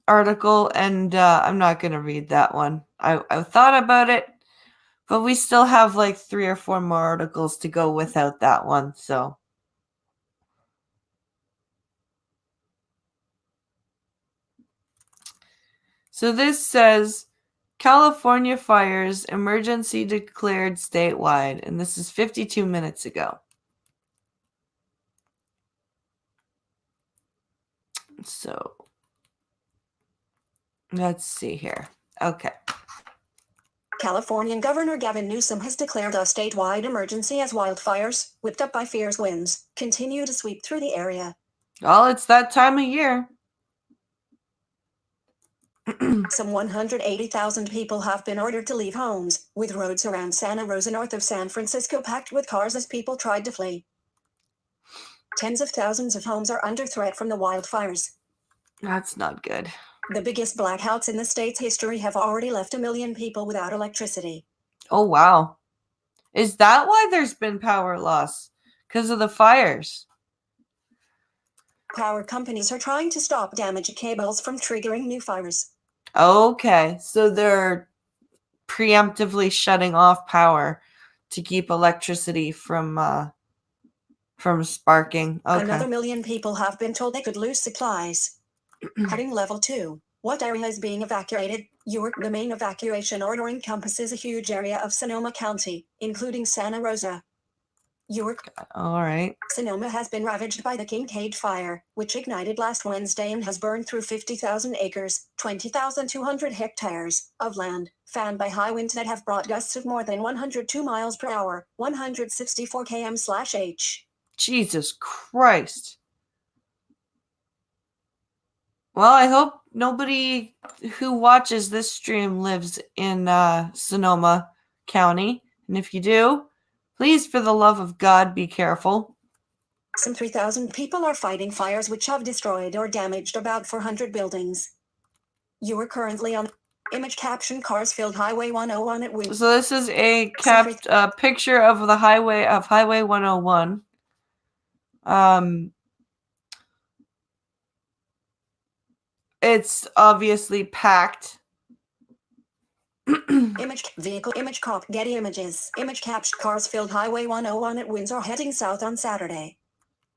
article, and I'm not gonna read that one. I thought about it, but we still have like 3 or 4 more articles to go without that one, so So this says California fires emergency declared statewide, and this is 52 minutes ago. So let's see here. Okay. Californian Governor Gavin Newsom has declared a statewide emergency as wildfires, whipped up by fierce winds, continue to sweep through the area. Well, it's that time of year. Some 180,000 people have been ordered to leave homes, with roads around Santa Rosa north of San Francisco packed with cars as people tried to flee. Tens of thousands of homes are under threat from the wildfires. That's not good. The biggest blackouts in the state's history have already left 1 million people without electricity. Oh, wow. Is that why there's been power loss? Because of the fires? Power companies are trying to stop damaged cables from triggering new fires. Okay, so they're preemptively shutting off power to keep electricity from sparking. Okay. Another 1 million people have been told they could lose supplies. Heading level 2. What area is being evacuated? The main evacuation order encompasses a huge area of Sonoma County, including Santa Rosa. All right. Sonoma has been ravaged by the Kincaid Fire, which ignited last Wednesday and has burned through 50,000 acres, 20,200 hectares, of land, fanned by high winds that have brought gusts of more than 102 miles per hour, 164 km/h. Jesus Christ. Well, I hope nobody who watches this stream lives in Sonoma County. And if you do, please, for the love of God, be careful. Some 3,000 people are fighting fires which have destroyed or damaged about 400 buildings. You are currently on image caption cars filled Highway 101 at Wynn. So this is a picture of the Highway 101. It's obviously packed. Image cop Getty Images. Image caption cars filled Highway 101 at Windsor heading south on Saturday.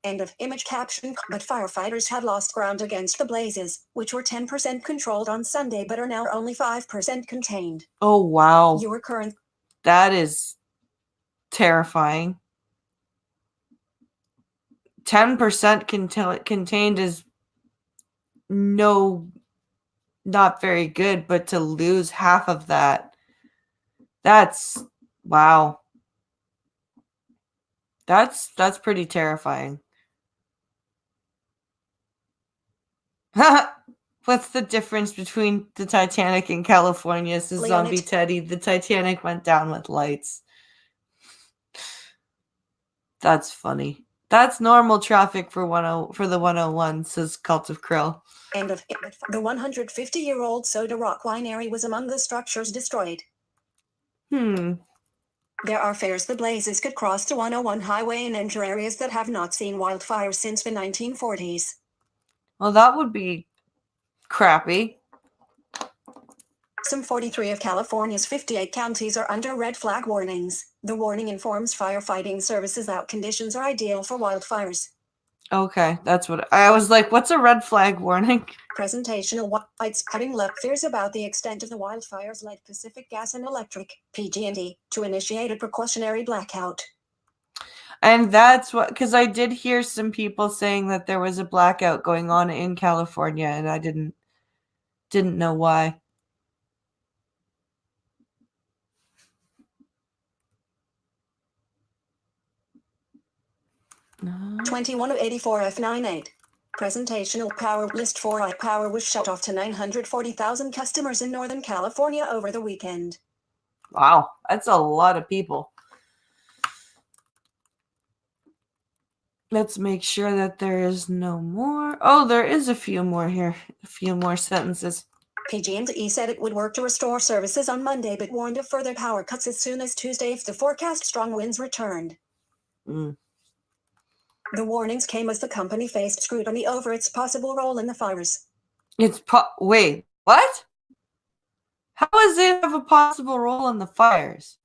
End of image caption. But firefighters had lost ground against the blazes, which were 10% controlled on Sunday but are now only 5% contained. Oh, wow. That is terrifying. 10% contained is not very good, but to lose half of that's wow. That's pretty terrifying. What's the difference between the Titanic and California? Says Zombie Teddy. The Titanic went down with lights. That's funny. That's normal traffic for the 101, says Cult of Krill. End of the 150-year-old Soda Rock Winery was among the structures destroyed. There are fears the blazes could cross the 101 highway and enter areas that have not seen wildfires since the 1940s. Well, that would be crappy. Some 43 of California's 58 counties are under red flag warnings. The warning informs firefighting services that conditions are ideal for wildfires. Okay, that's what I was like. What's a red flag warning? Presentational whites having left fears about the extent of the wildfires led Pacific Gas and Electric (PG&E) to initiate a precautionary blackout. And that's what, because I did hear some people saying that there was a blackout going on in California, and I didn't know why. No. 21 of 84 F98. Presentational power list 4I power was shut off to 940,000 customers in Northern California over the weekend. Wow, that's a lot of people. Let's make sure that there is no more. Oh, there is a few more here. A few more sentences. PG&E said it would work to restore services on Monday, but warned of further power cuts as soon as Tuesday if the forecast strong winds returned. The warnings came as the company faced scrutiny over its possible role in the fires. Wait, what? How does it have a possible role in the fires?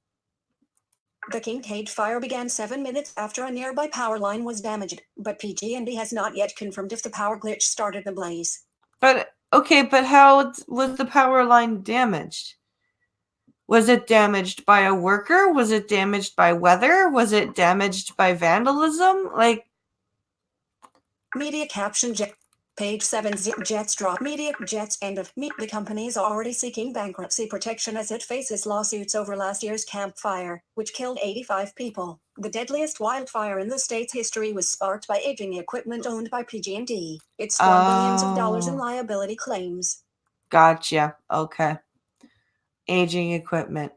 The Kincaid fire began 7 minutes after a nearby power line was damaged, but PG&E has not yet confirmed if the power glitch started the blaze. But, Okay, but how was the power line damaged? Was it damaged by a worker? Was it damaged by weather? Was it damaged by vandalism? Like, Media caption page 7 Jets drop media Jets end of meet. The company is already seeking bankruptcy protection as it faces lawsuits over last year's Camp Fire, which killed 85 people. The deadliest wildfire in the state's history was sparked by aging equipment owned by PG&E. It spawned billions of dollars in liability claims. Gotcha. Okay. Aging equipment.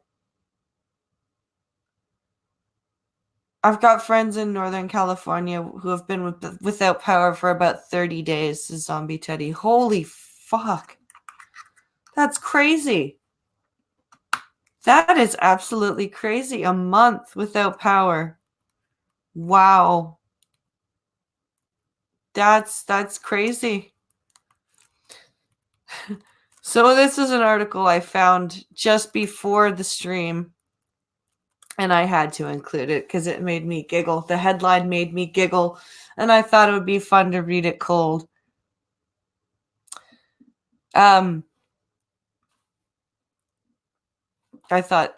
I've got friends in Northern California who have been without power for about 30 days, says Zombie Teddy. Holy fuck. That's crazy. That is absolutely crazy. A month without power. Wow. That's crazy. So this is an article I found just before the stream, and I had to include it because it made me giggle. The headline made me giggle, and I thought it would be fun to read it cold. I thought,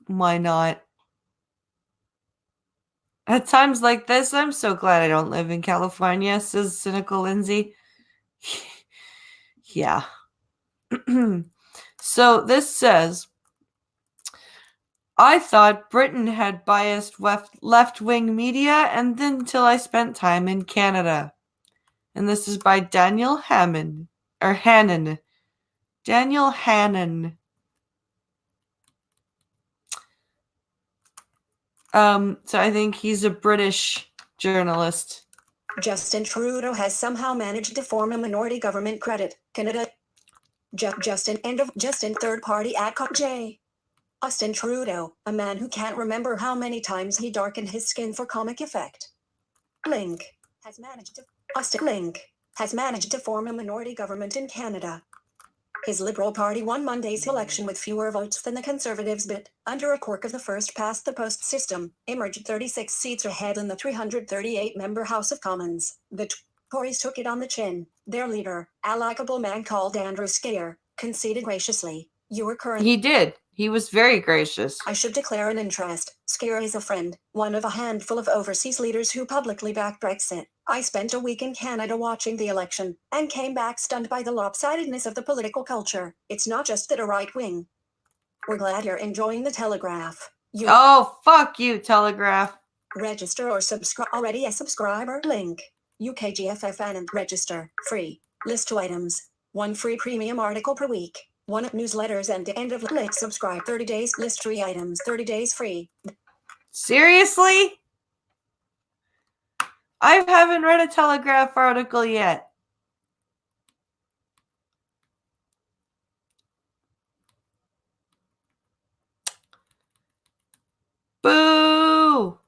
why not? At times like this, I'm so glad I don't live in California, says cynical Lindsay. Yeah. So this says, I thought Britain had biased left-wing media, and then until I spent time in Canada. And this is by Daniel Hannan. Daniel Hannan. So I think he's a British journalist. Justin Trudeau has somehow managed to form a minority government credit. Canada. Justin third party at J. Justin Trudeau, a man who can't remember how many times he darkened his skin for comic effect. Has managed to form a minority government in Canada. His Liberal Party won Monday's election with fewer votes than the Conservatives, but, under a quirk of the first-past-the-post system, emerged 36 seats ahead in the 338-member House of Commons. The Tories took it on the chin. Their leader, a likable man called Andrew Scheer, conceded graciously. He did. He was very gracious. I should declare an interest. Scheer is a friend, one of a handful of overseas leaders who publicly backed Brexit. I spent a week in Canada watching the election, and came back stunned by the lopsidedness of the political culture. It's not just that a right wing. We're glad you're enjoying the Telegraph. Oh, fuck you, Telegraph. Register or subscribe. Already a subscriber? Link. UKGFFN and register. Free. List 2 items. 1 free premium article per week. 1 newsletters and the end of link. Subscribe 30 days. List 3 items. 30 days free. Seriously? I haven't read a Telegraph article yet. Boo!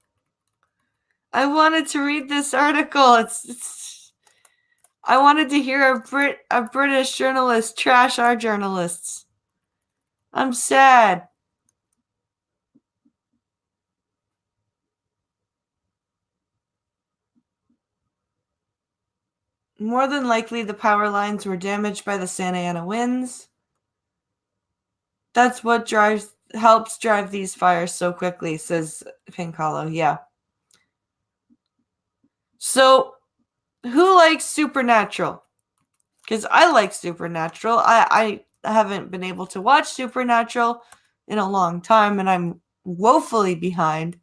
I wanted to read this article. I wanted to hear a British journalist trash our journalists. I'm sad. More than likely, the power lines were damaged by the Santa Ana winds. That's what helps drive these fires so quickly, says Pink Hollow. Yeah. So, who likes Supernatural? Because I like Supernatural. I haven't been able to watch Supernatural in a long time, and I'm woefully behind.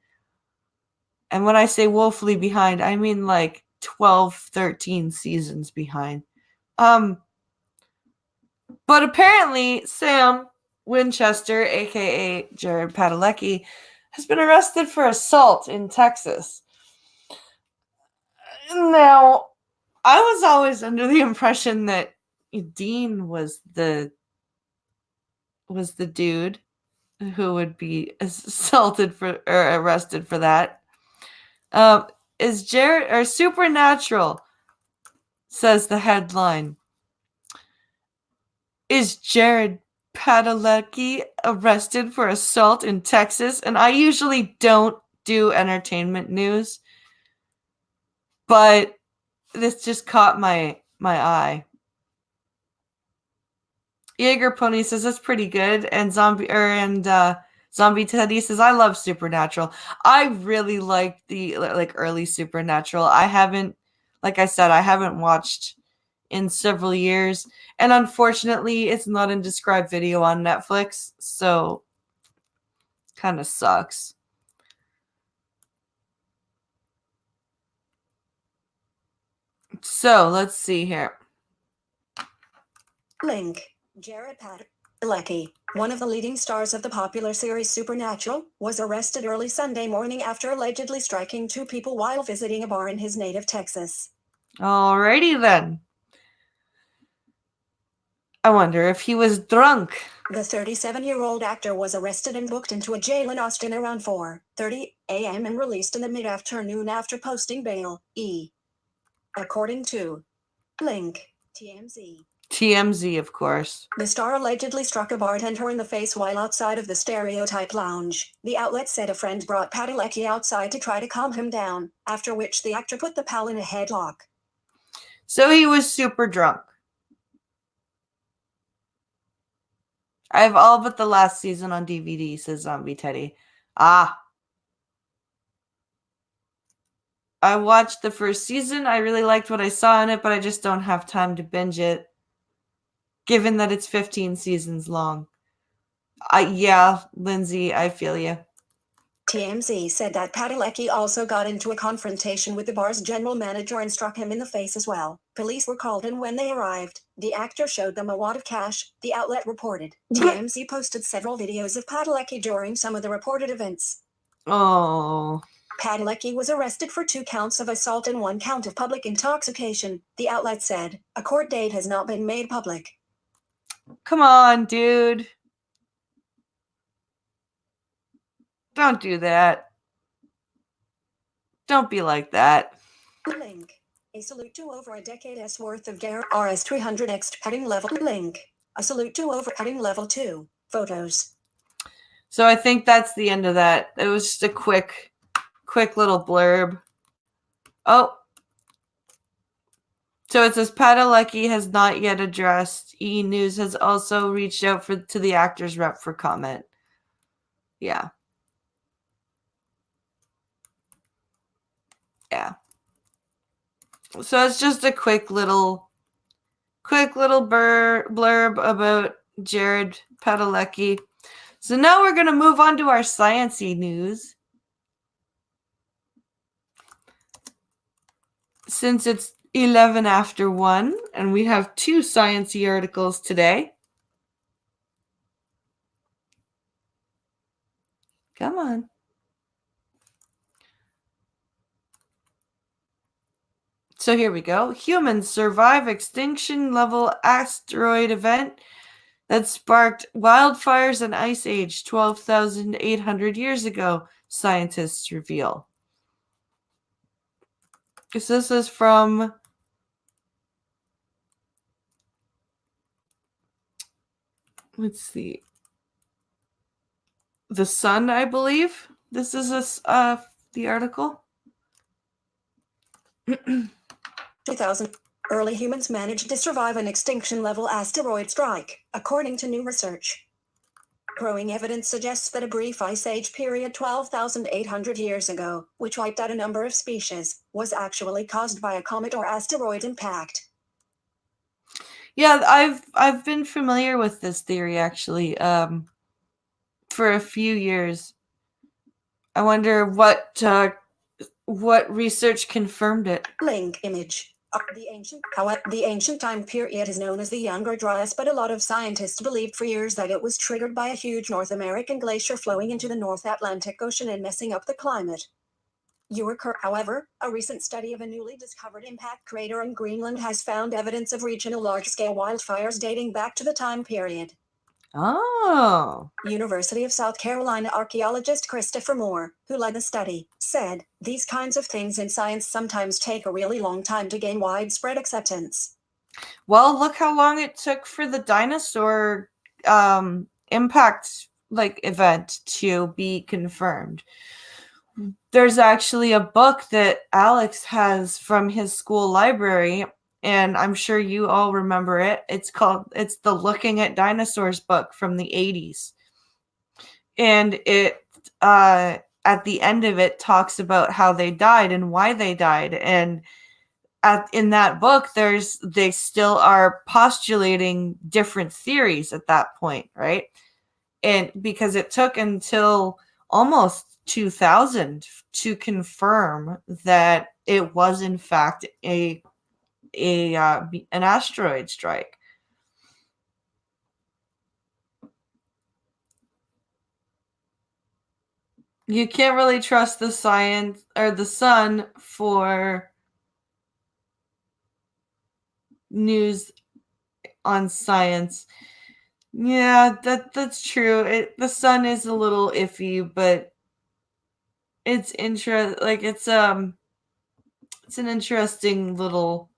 And when I say woefully behind, I mean like 12, 13 seasons behind. But apparently Sam Winchester, aka Jared Padalecki, has been arrested for assault in Texas. Now, I was always under the impression that Dean was the dude who would be assaulted for or arrested for that. Is Jared or Supernatural, says the headline. Is Jared Padalecki arrested for assault in Texas? And I usually don't do entertainment news, but this just caught my eye. Jaeger Pony says that's pretty good, and Zombie Teddy says I love Supernatural. I really like the early Supernatural. I haven't, like I said, I haven't watched in several years, and unfortunately, it's not in described video on Netflix, so kind of sucks. So let's see here. Link. Jared Padalecki, one of the leading stars of the popular series Supernatural, was arrested early Sunday morning after allegedly striking two people while visiting a bar in his native Texas. Alrighty then. I wonder if he was drunk. The 37-year-old actor was arrested and booked into a jail in Austin around 4:30 a.m. and released in the mid-afternoon after posting bail, according to Link. TMZ. TMZ, of course. The star allegedly struck a bartender in the face while outside of the Stereotype Lounge. The outlet said a friend brought Padalecki outside to try to calm him down, after which the actor put the pal in a headlock. So he was super drunk. I have all but the last season on DVD, says Zombie Teddy. Ah. I watched the first season. I really liked what I saw in it, but I just don't have time to binge it, given that it's 15 seasons long. Yeah, Lindsay, I feel you. TMZ said that Padalecki also got into a confrontation with the bar's general manager and struck him in the face as well. Police were called in when they arrived. The actor showed them a wad of cash, the outlet reported. TMZ posted several videos of Padalecki during some of the reported events. Oh. Padalecki was arrested for 2 counts of assault and 1 count of public intoxication, the outlet said. A court date has not been made public. Come on, dude. Don't do that. Don't be like that. Link. A salute to over a decade's worth of RS300X heading level. Link. A salute to over heading level 2. Photos. So I think that's the end of that. It was just a quick little blurb. Oh. So it says Padalecki has not yet addressed. E! News has also reached out to the actor's rep for comment. Yeah. Yeah. So it's just a quick little blurb about Jared Padalecki. So now we're going to move on to our sciencey news. Since it's 11 after 1, and we have 2 sciencey articles today. Come on. So here we go. Humans survive extinction level asteroid event that sparked wildfires and ice age 12,800 years ago, scientists reveal. This is from let's see. The Sun, I believe. This is the article. 2000. Early humans managed to survive an extinction-level asteroid strike, according to new research. Growing evidence suggests that a brief ice age period 12,800 years ago, which wiped out a number of species, was actually caused by a comet or asteroid impact. Yeah, I've been familiar with this theory actually for a few years. I wonder what research confirmed it. Link image. The ancient time period is known as the Younger Dryas, but a lot of scientists believed for years that it was triggered by a huge North American glacier flowing into the North Atlantic Ocean and messing up the climate. However, a recent study of a newly discovered impact crater in Greenland has found evidence of regional large-scale wildfires dating back to the time period. Oh. University of South Carolina archaeologist Christopher Moore, who led the study, said, "These kinds of things in science sometimes take a really long time to gain widespread acceptance." Well, look how long it took for the dinosaur impact event to be confirmed. There's actually a book that Alex has from his school library, and I'm sure you all remember it. It's the Looking at Dinosaurs book from the 80s. And it at the end of it talks about how they died and why they died. And in that book, they still are postulating different theories at that point, right? And because it took until almost 2000 to confirm that it was in fact an asteroid strike. You can't really trust the science or the sun for news on science. Yeah, that's true. The sun is a little iffy, but it's it's an interesting little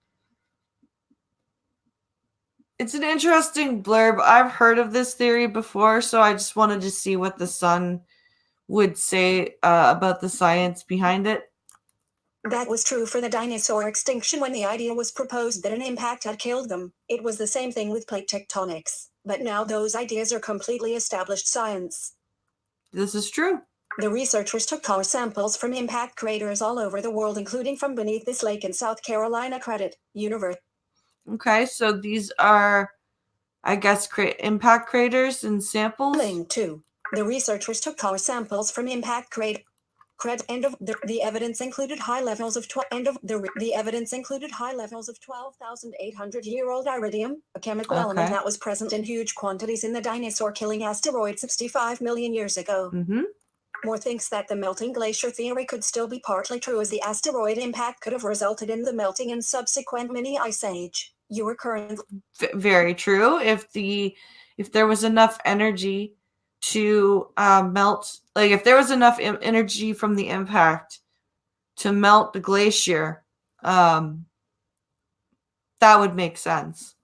it's an interesting blurb. I've heard of this theory before, so I just wanted to see what the sun would say about the science behind it. That was true for the dinosaur extinction when the idea was proposed that an impact had killed them. It was the same thing with plate tectonics, but now those ideas are completely established science. This is true. The researchers took core samples from impact craters all over the world, including from beneath this lake in South Carolina. University. Okay, so these are, I guess, impact craters and samples? Link 2. The researchers took core samples from impact crater. The evidence included high levels of 12,800-year-old iridium, a chemical element that was present in huge quantities in the dinosaur-killing asteroid 65 million years ago. Mm-hmm. Moore thinks that the melting glacier theory could still be partly true, as the asteroid impact could have resulted in the melting and subsequent mini ice age. You were currently very true. If there was enough energy to melt, like if there was enough energy from the impact to melt the glacier, that would make sense.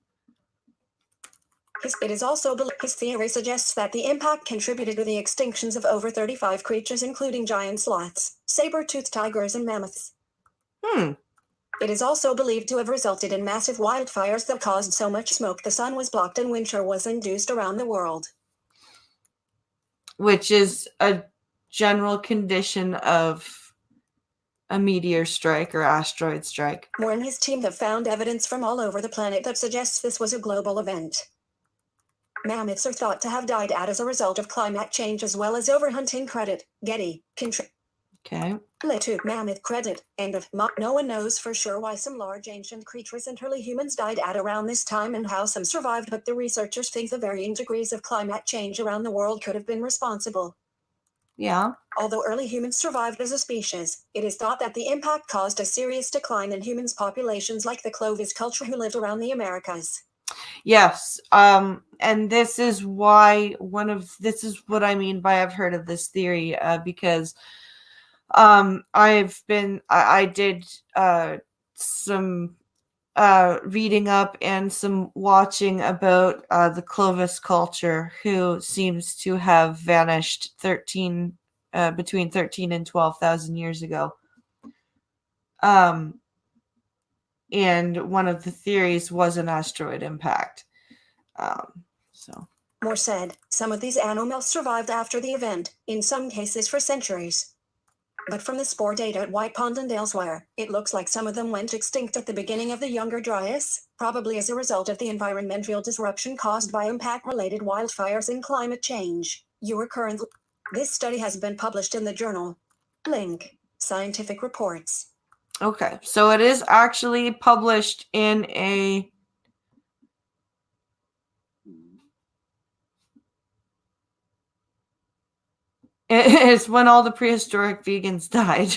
It is also believed his theory suggests that the impact contributed to the extinctions of over 35 creatures, including giant sloths, saber-toothed tigers, and mammoths. It is also believed to have resulted in massive wildfires that caused so much smoke the sun was blocked and winter was induced around the world. Which is a general condition of a meteor strike or asteroid strike. Moore and his team have found evidence from all over the planet that suggests this was a global event. Mammoths are thought to have died out as a result of climate change as well as overhunting. Getty. Okay. To mammoth end of. No one knows for sure why some large ancient creatures and early humans died at around this time and how some survived, but the researchers think the varying degrees of climate change around the world could have been responsible. Yeah. Although early humans survived as a species, it is thought that the impact caused a serious decline in humans' populations like the Clovis culture who lived around the Americas. Yes. And this is what I mean by I've heard of this theory, because I did some reading up and some watching about the Clovis culture, who seems to have vanished between 13 and 12,000 years ago. And one of the theories was an asteroid impact. Moore said, some of these animals survived after the event, in some cases for centuries. But from the spore data at White Pond and elsewhere, it looks like some of them went extinct at the beginning of the Younger Dryas, probably as a result of the environmental disruption caused by impact-related wildfires and climate change. This study has been published in the journal. Link. Scientific Reports. Okay, so it is actually published in a... It's when all the prehistoric vegans died.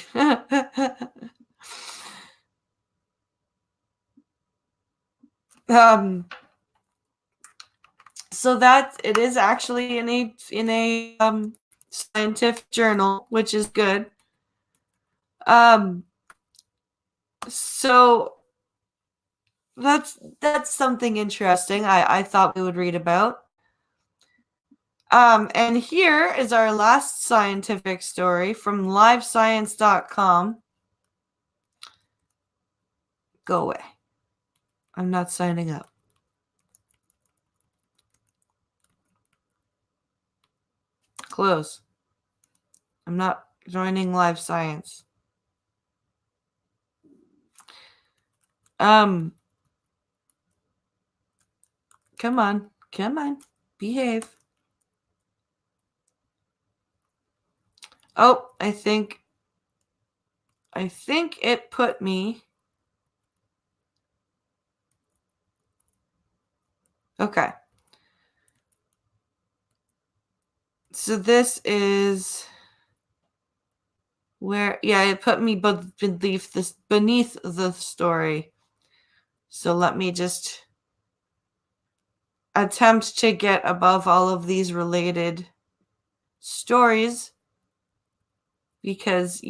So that it is actually in a scientific journal, which is good. So that's something interesting I thought we would read about. And here is our last scientific story from livescience.com. Go away. I'm not signing up. Close. I'm not joining live science. Come on. Come on. Behave. Oh, I think it put me. Okay. So this is where, yeah, it put me beneath the story. So let me just attempt to get above all of these related stories because,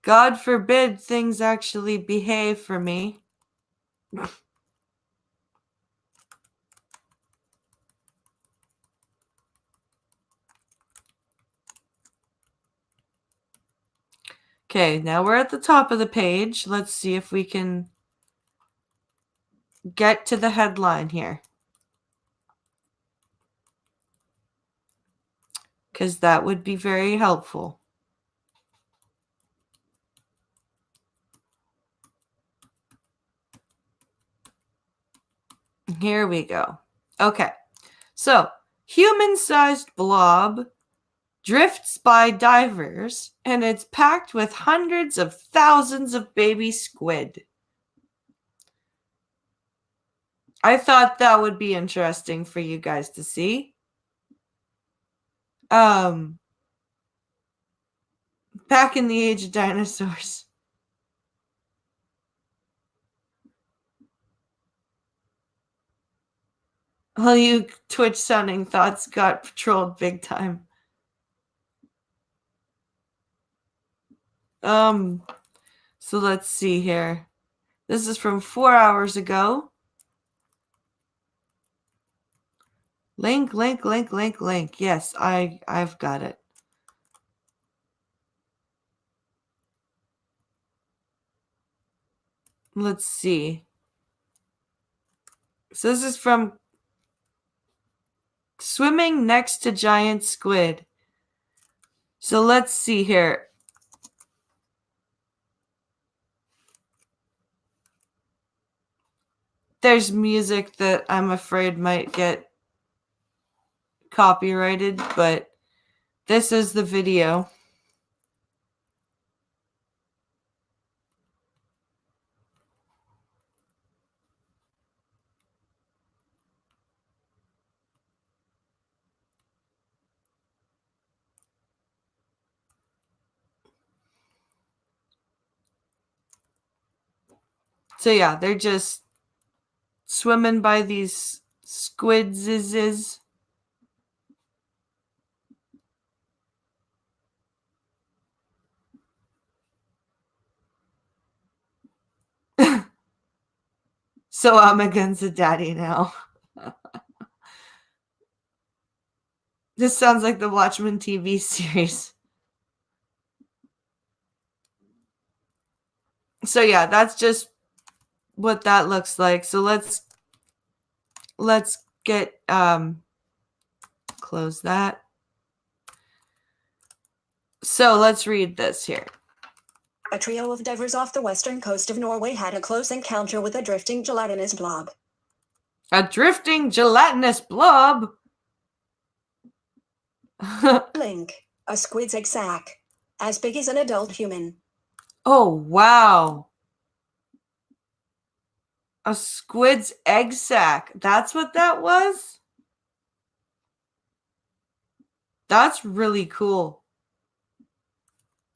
God forbid things actually behave for me. Okay, now we're at the top of the page. Let's see if we can get to the headline here. Because that would be very helpful. Here we go. Okay, so human-sized blob drifts by divers, and it's packed with hundreds of thousands of baby squid. I thought that would be interesting for you guys to see. Back in the age of dinosaurs. All you Twitch sounding thoughts got trolled big time. So let's see here. This is from 4 hours ago. Link. Yes, I've got it. Let's see. So this is from Swimming Next to Giant Squid. So let's see here. There's music that I'm afraid might get copyrighted, but this is the video. So yeah, they're just swimming by these squids. So I'm against the daddy now. This sounds like the Watchmen TV series. So yeah, that's just what that looks like. So let's get close that. So let's read this here. A trio of divers off the western coast of Norway had a close encounter with a drifting gelatinous blob. A drifting gelatinous blob? Link. A squid's egg sac. As big as an adult human. Oh, wow. A squid's egg sac. That's what that was? That's really cool.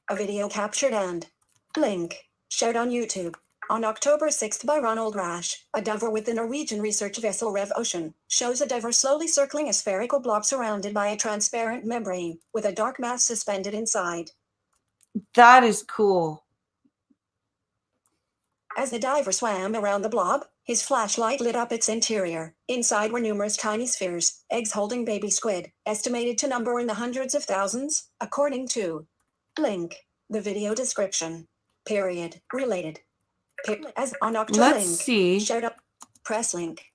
A video captured and link shared on YouTube on October 6th by Ronald Rash, a diver with the Norwegian research vessel Rev Ocean, shows a diver slowly circling a spherical blob surrounded by a transparent membrane with a dark mass suspended inside. That is cool. As the diver swam around the blob, his flashlight lit up its interior. Inside were numerous tiny spheres, eggs holding baby squid, estimated to number in the hundreds of thousands, according to link the video description. Related. As on October Let's link. see. Shared up. Press link.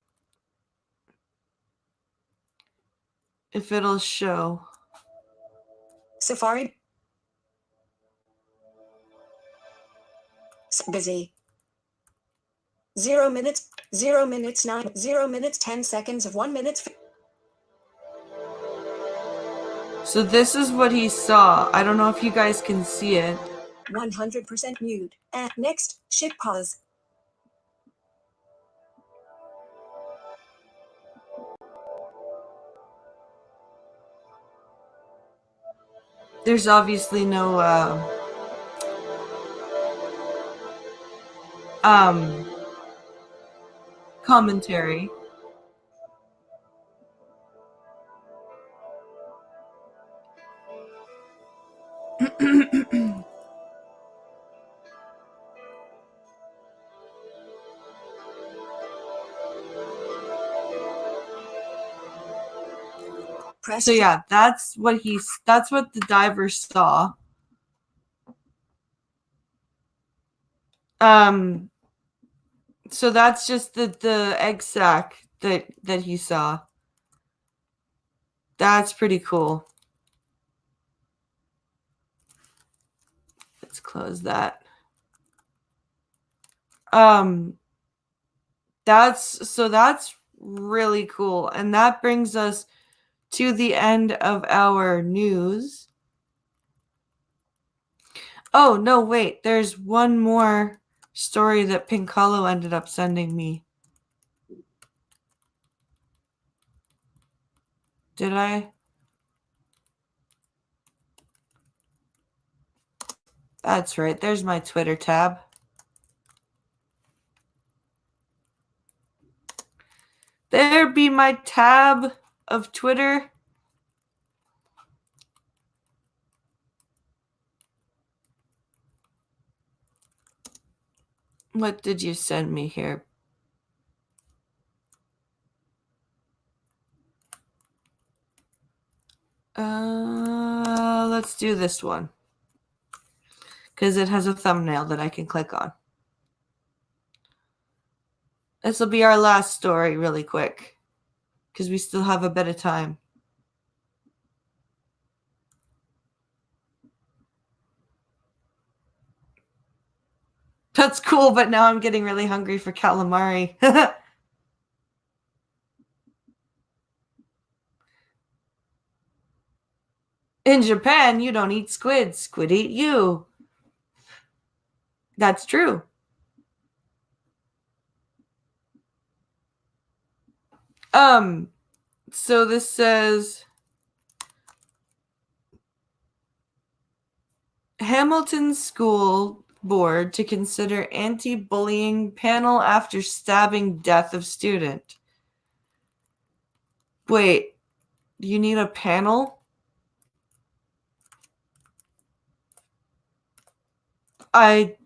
If it'll show. Safari. Busy. 0 minutes. 0 minutes 9. 0 minutes 10 seconds of 1 minute. So this is what he saw. I don't know if you guys can see it. 100% mute. And next, shift pause. There's obviously no commentary. Press So yeah, that's what the diver saw. So that's just the egg sac that he saw. That's pretty cool. Let's close that. That's really cool. And that brings us to the end of our news. Oh, no, wait. There's one more story that Pinkalo ended up sending me. Did I? That's right. There's my Twitter tab. There be my tab of Twitter. What did you send me here? Let's do this one. Because it has a thumbnail that I can click on. This will be our last story really quick. Because we still have a bit of time. That's cool, but now I'm getting really hungry for calamari. In Japan, you don't eat squid. Squid eat you. That's true. So this says Hamilton School Board to consider anti-bullying panel after stabbing death of student. Wait, you need a panel? Aren't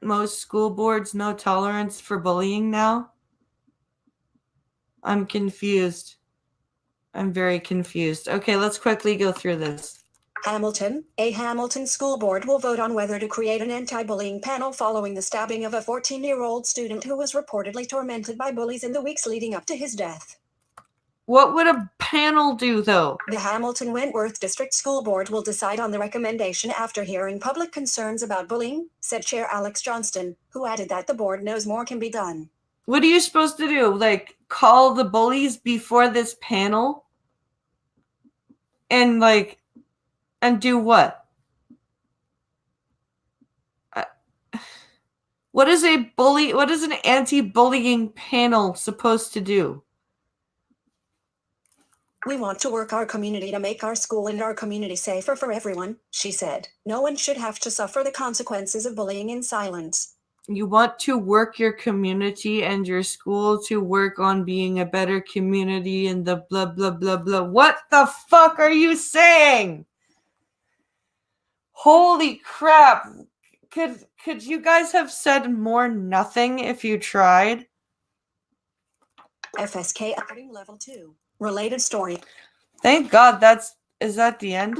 most school boards no tolerance for bullying now? I'm confused. I'm very confused. Okay, let's quickly go through this. Hamilton. A Hamilton school board will vote on whether to create an anti-bullying panel following the stabbing of a 14-year-old student who was reportedly tormented by bullies in the weeks leading up to his death. What would a panel do, though? The Hamilton Wentworth District School Board will decide on the recommendation after hearing public concerns about bullying, said Chair Alex Johnston, who added that the board knows more can be done. What are you supposed to do? Like, call the bullies before this panel? And do what? What is an anti-bullying panel supposed to do? We want to work our community to make our school and our community safer for everyone, she said. No one should have to suffer the consequences of bullying in silence. You want to work your community and your school to work on being a better community and the blah, blah, blah, blah. What the fuck are you saying? Holy crap. Could you guys have said more nothing if you tried? FSK level 2. Related story. Thank God that's Is that the end?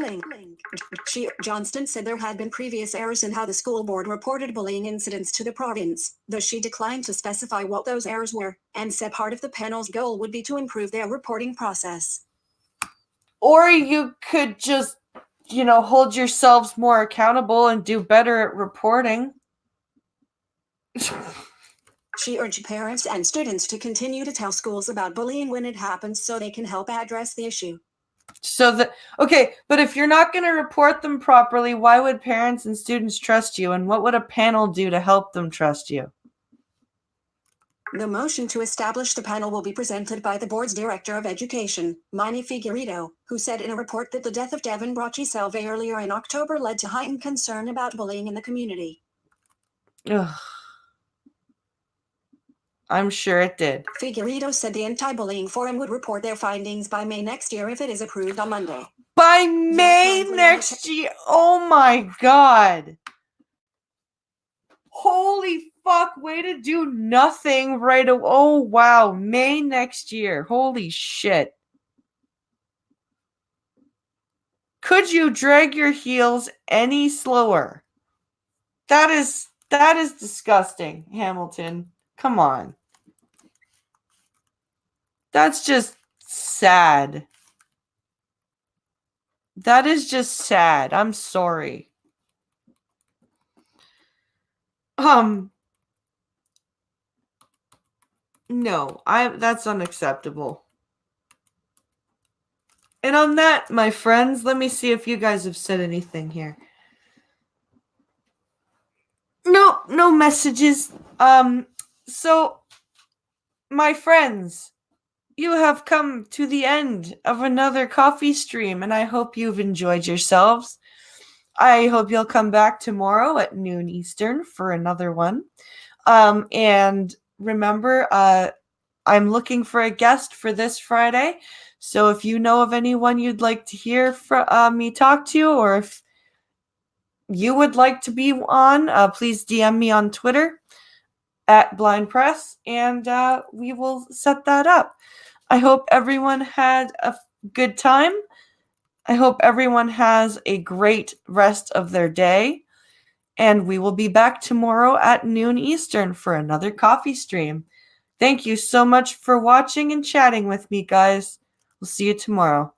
Johnston said there had been previous errors in how the school board reported bullying incidents to the province, though she declined to specify what those errors were, and said part of the panel's goal would be to improve their reporting process. Or you could just, hold yourselves more accountable and do better at reporting. She urged parents and students to continue to tell schools about bullying when it happens so they can help address the issue. Okay, but if you're not going to report them properly, why would parents and students trust you? And what would a panel do to help them trust you? The motion to establish the panel will be presented by the board's Director of Education, Minnie Figueiredo, who said in a report that the death of Devin Bracci-Selve earlier in October led to heightened concern about bullying in the community. Ugh. I'm sure it did. Figueiredo said the Anti-Bullying Forum would report their findings by May next year if it is approved on Monday. By May next year? Oh my God. Holy fuck, way to do nothing right away. Oh wow, May next year. Holy shit. Could you drag your heels any slower? That is disgusting, Hamilton. Come on. That's just sad. That is just sad. I'm sorry. No, that's unacceptable. And on that, my friends, let me see if you guys have said anything here. No messages. So my friends, you have come to the end of another coffee stream, and I hope you've enjoyed yourselves. I hope you'll come back tomorrow at noon Eastern for another one. And remember, I'm looking for a guest for this Friday. So if you know of anyone you'd like to hear from me talk to, or if you would like to be on, please DM me on Twitter at Blind Press, and we will set that up. I hope everyone had a good time. I hope everyone has a great rest of their day. And we will be back tomorrow at noon Eastern for another coffee stream. Thank you so much for watching and chatting with me, guys. We'll see you tomorrow.